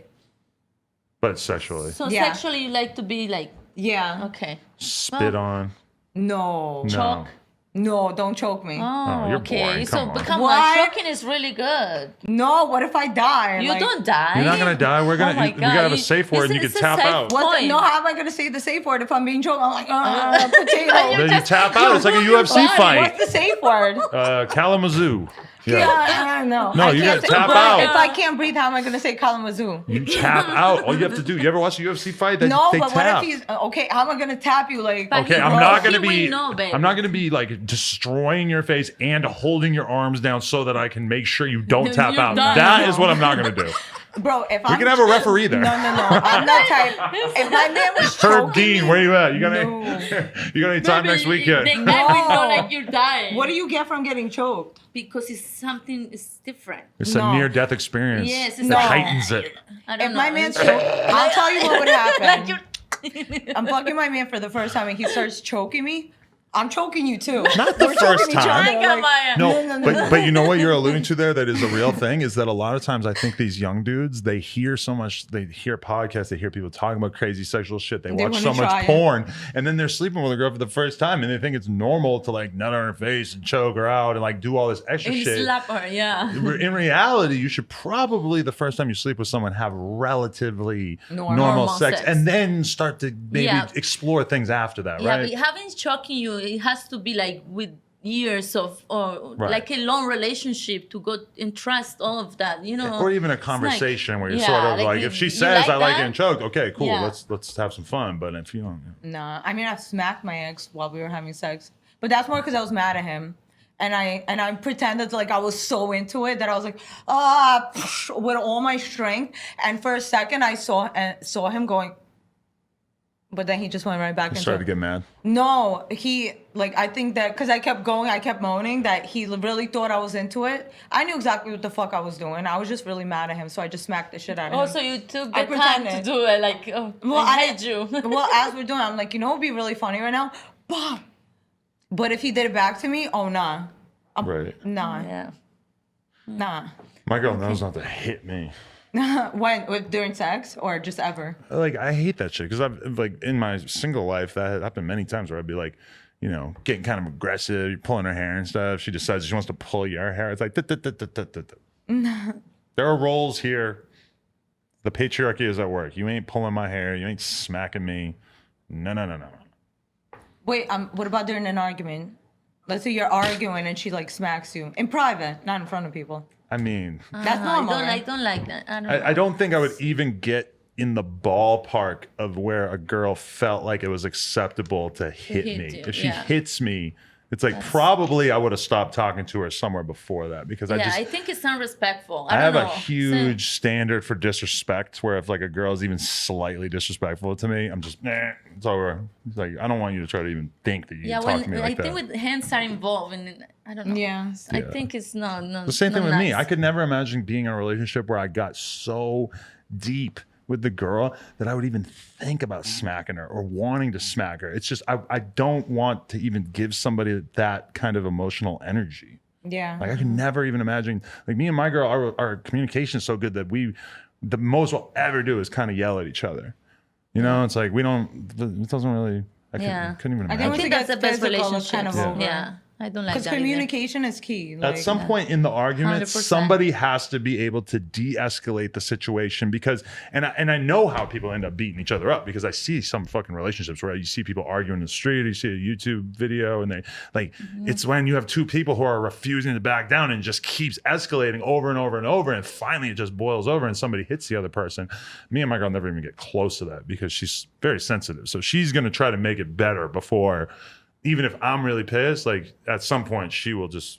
But sexually. So Yeah. sexually, you like to be like Yeah. okay. Spit on. No. No. Choke. No, don't choke me. Oh, you're okay. boring. So Come on. but come What? on, choking is really good. No. What if I die? You Like, don't die. You're not gonna die. We're gonna. Oh my we gotta have a God. safe word, and you It's can a tap safe out. What? point. No, how am I gonna say the safe word if I'm being choked? I'm like, potato. Then you tap out. It's like a UFC body. fight. What's the safe word? Kalamazoo. Yeah. Yeah, no. No, I you can't gotta say- tap but out. If I can't breathe, how am I gonna say Kalamazoo? You tap out. All you have to do. You ever watch a UFC fight? They No, but tap. what if he's okay? How am I gonna tap you? Like, But Okay, I'm Bro, not he gonna will be. know, baby. I'm not gonna be like destroying your face and holding your arms down so that I can make sure you don't tap You're out. done. That is what I'm not gonna do. bro, if We can have a referee there. No, I'm not type. If my man was Herb choking Dean, me, where you at? You got any? No. You got any time next weekend? The guy will know No. like you're dying. what do you get from getting choked? Because it's something is different. It's No. a near-death experience. Yes, it's that like- heightens it. I don't If know. my man's It's- choked, I'll tell you what would like happen. you're I'm fucking my man for the first time and he starts choking me. I'm choking you too. Not the We're first choking each time. other, I got like- my No, but you know what you're alluding to there that is a real thing is that a lot of times I think these young dudes, they hear so much, they hear podcasts, they hear people talking about crazy sexual shit, they watch wanna so try much it. porn, and then they're sleeping with a girl for the first time and they think it's normal to like nut on her face and choke her out and like do all this extra and shit. slap her, yeah. In reality, you should probably the first time you sleep with someone have relatively normal Normal sex, sex. and then start to maybe Yeah. explore things after that, Yeah, right? but having choking you, it has to be like with years of or Right. like a long relationship to go and trust all of that, you know. Or even a It's like- conversation where you're yeah, sort of like, you- if she you says like I like that? getting choked, okay, cool, Yeah. let's have some fun. But if you don't, Nah, I mean I've smacked my ex while we were having sex, but that's more because I was mad at him, and I pretended like I was so into it that I was like with all my strength, and for a second I saw him going, but then he just went right back you into started to it. get mad. No, he like I think that because I kept going, I kept moaning that he really thought I was into it. I knew exactly what the fuck I was doing. I was just really mad at him, so I just smacked the shit out of him. Also, you took I the time to pretended. do it. Like, oh, I hate you. Well, as we're doing, I'm like, you know, what'd be really funny right now? Boom. But if he did it back to me, oh nah, Right. nah, yeah. nah. My girl knows not to hit me. When during sex or just ever? Like I hate that shit because I've like in my single life that had happened many times where I'd be like, you know, getting kind of aggressive, you're pulling her hair and stuff. She decides she wants to pull your hair. It's like there are roles here. The patriarchy is at work. You ain't pulling my hair. You ain't smacking me. No. Wait, what about during an argument? Let's say you're arguing and she like smacks you in private, not in front of people. I mean, That's I normal. don't, I right? don't like that. I don't. I don't think I would even get in the ballpark of where a girl felt like it was acceptable to hit hit me. you, If she yeah. hits me, it's like probably I would have stopped talking to her somewhere before that because yeah, I I think it's unrespectful. I I have don't a know. huge standard for disrespect where if like a girl's even slightly disrespectful to me, I'm just it's over. It's like I don't want you to try to even think that you Yeah, can talk to me when like I think that. with hands are involved, and I don't know. Yeah. I Yeah. think it's not. The same thing with me. nice. I could never imagine being in a relationship where I got so deep with the girl that I would even think about smacking her or wanting to smack her. It's just I don't want to even give somebody that kind of emotional energy. Yeah. Like I can never even imagine. Like me and my girl, our communication is so good that the most we'll ever do is kind of yell at each other. You know, it's like we don't. It doesn't really. I couldn't even imagine. I think that's the best relationship. Kind of over. Yeah. I don't like Because that. communication is key. Like, At some point in the argument, 100%. somebody has to be able to de-escalate the situation because, and I know how people end up beating each other up because I see some fucking relationships where you see people arguing in the street, or you see a YouTube video, and they like it's when you have two people who are refusing to back down and just keeps escalating over and over and over, and finally it just boils over and somebody hits the other person. Me and my girl never even get close to that because she's very sensitive, so she's gonna try to make it better before. Even if I'm really pissed, like at some point she will just.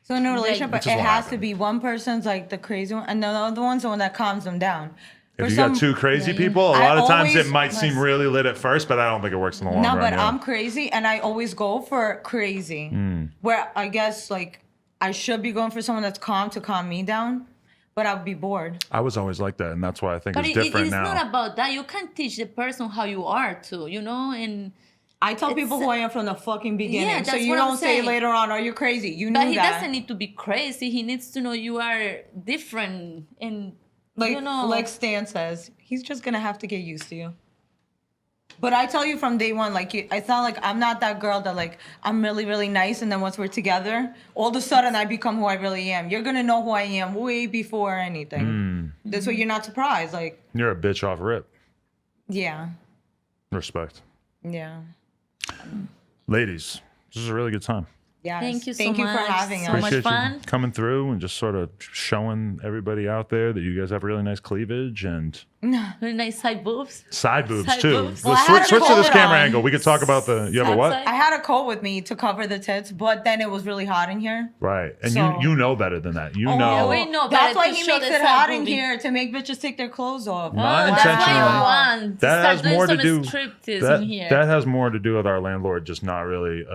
So in a relationship, Which it is what has to happened. be one person's like the crazy one, and the other one's the one that calms them down. If you got two crazy people, a I lot of times it always might seem really lit at first, but I don't think it works in the long No, run. but yeah. I'm crazy, and I always go for crazy. Where I guess like I should be going for someone that's calm to calm me down, but I'd be bored. I was always like that, and that's why I think But it's it different is now. not about that. You can teach the person how you are too, you know? And I tell people who I am from the fucking beginning, Yeah, so that's you what I'm don't say saying. later on, "Oh, you're crazy." You knew but he that. doesn't need to be crazy. He needs to know you are different and Like, you know. like Stan says, he's just gonna have to get used to you. But I tell you from day one, like, it's not like I'm not that girl that like I'm really, really nice, and then once we're together, all of a sudden I become who I really am. You're gonna know who I am way before anything. This way you're not surprised. Like, You're a bitch off rip. yeah, Respect. yeah, Ladies, this is a really good time. yeah. Thank you so Thank you much. for having So us. much Appreciate fun. you coming through and just sort of showing everybody out there that you guys have really nice cleavage and Very nice side boobs. side boobs Side too. boobs. Well, I had Switch a to this coat camera on. angle. We could talk about the. You have a what? Outside. I had a coat with me to cover the tits, but then it was really hot in here. Right, and So- you know better than that. You Oh, know. we know That's better why to he show makes the it side hot in boobie. here to make bitches take their clothes off. Not That's why intentionally. you want to That start has doing more to some do. striptease in here. That has more to do with our landlord just not really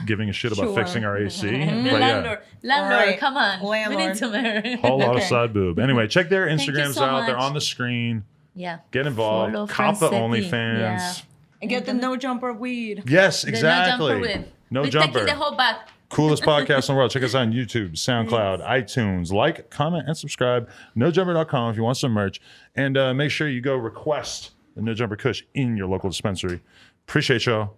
giving a shit about Sure. fixing our AC. the But landlord, landlord, Alright, come on. We landlord. need to marry. whole lot of Okay. side boob. Anyway, check their Thank you Instagrams so out. They're much. on the screen. Yeah. Get involved. Follow Cop the Francety. OnlyFans. Yeah. And get the no jumper weed. Yes, The exactly. No jumper with. No We're jumper. taking the whole back. Coolest podcast in the world. Check us out on YouTube, SoundCloud, iTunes. Like, comment, and subscribe. NoJumper.com if you want some merch. And make sure you go request the No Jumper Kush in your local dispensary. Appreciate y'all.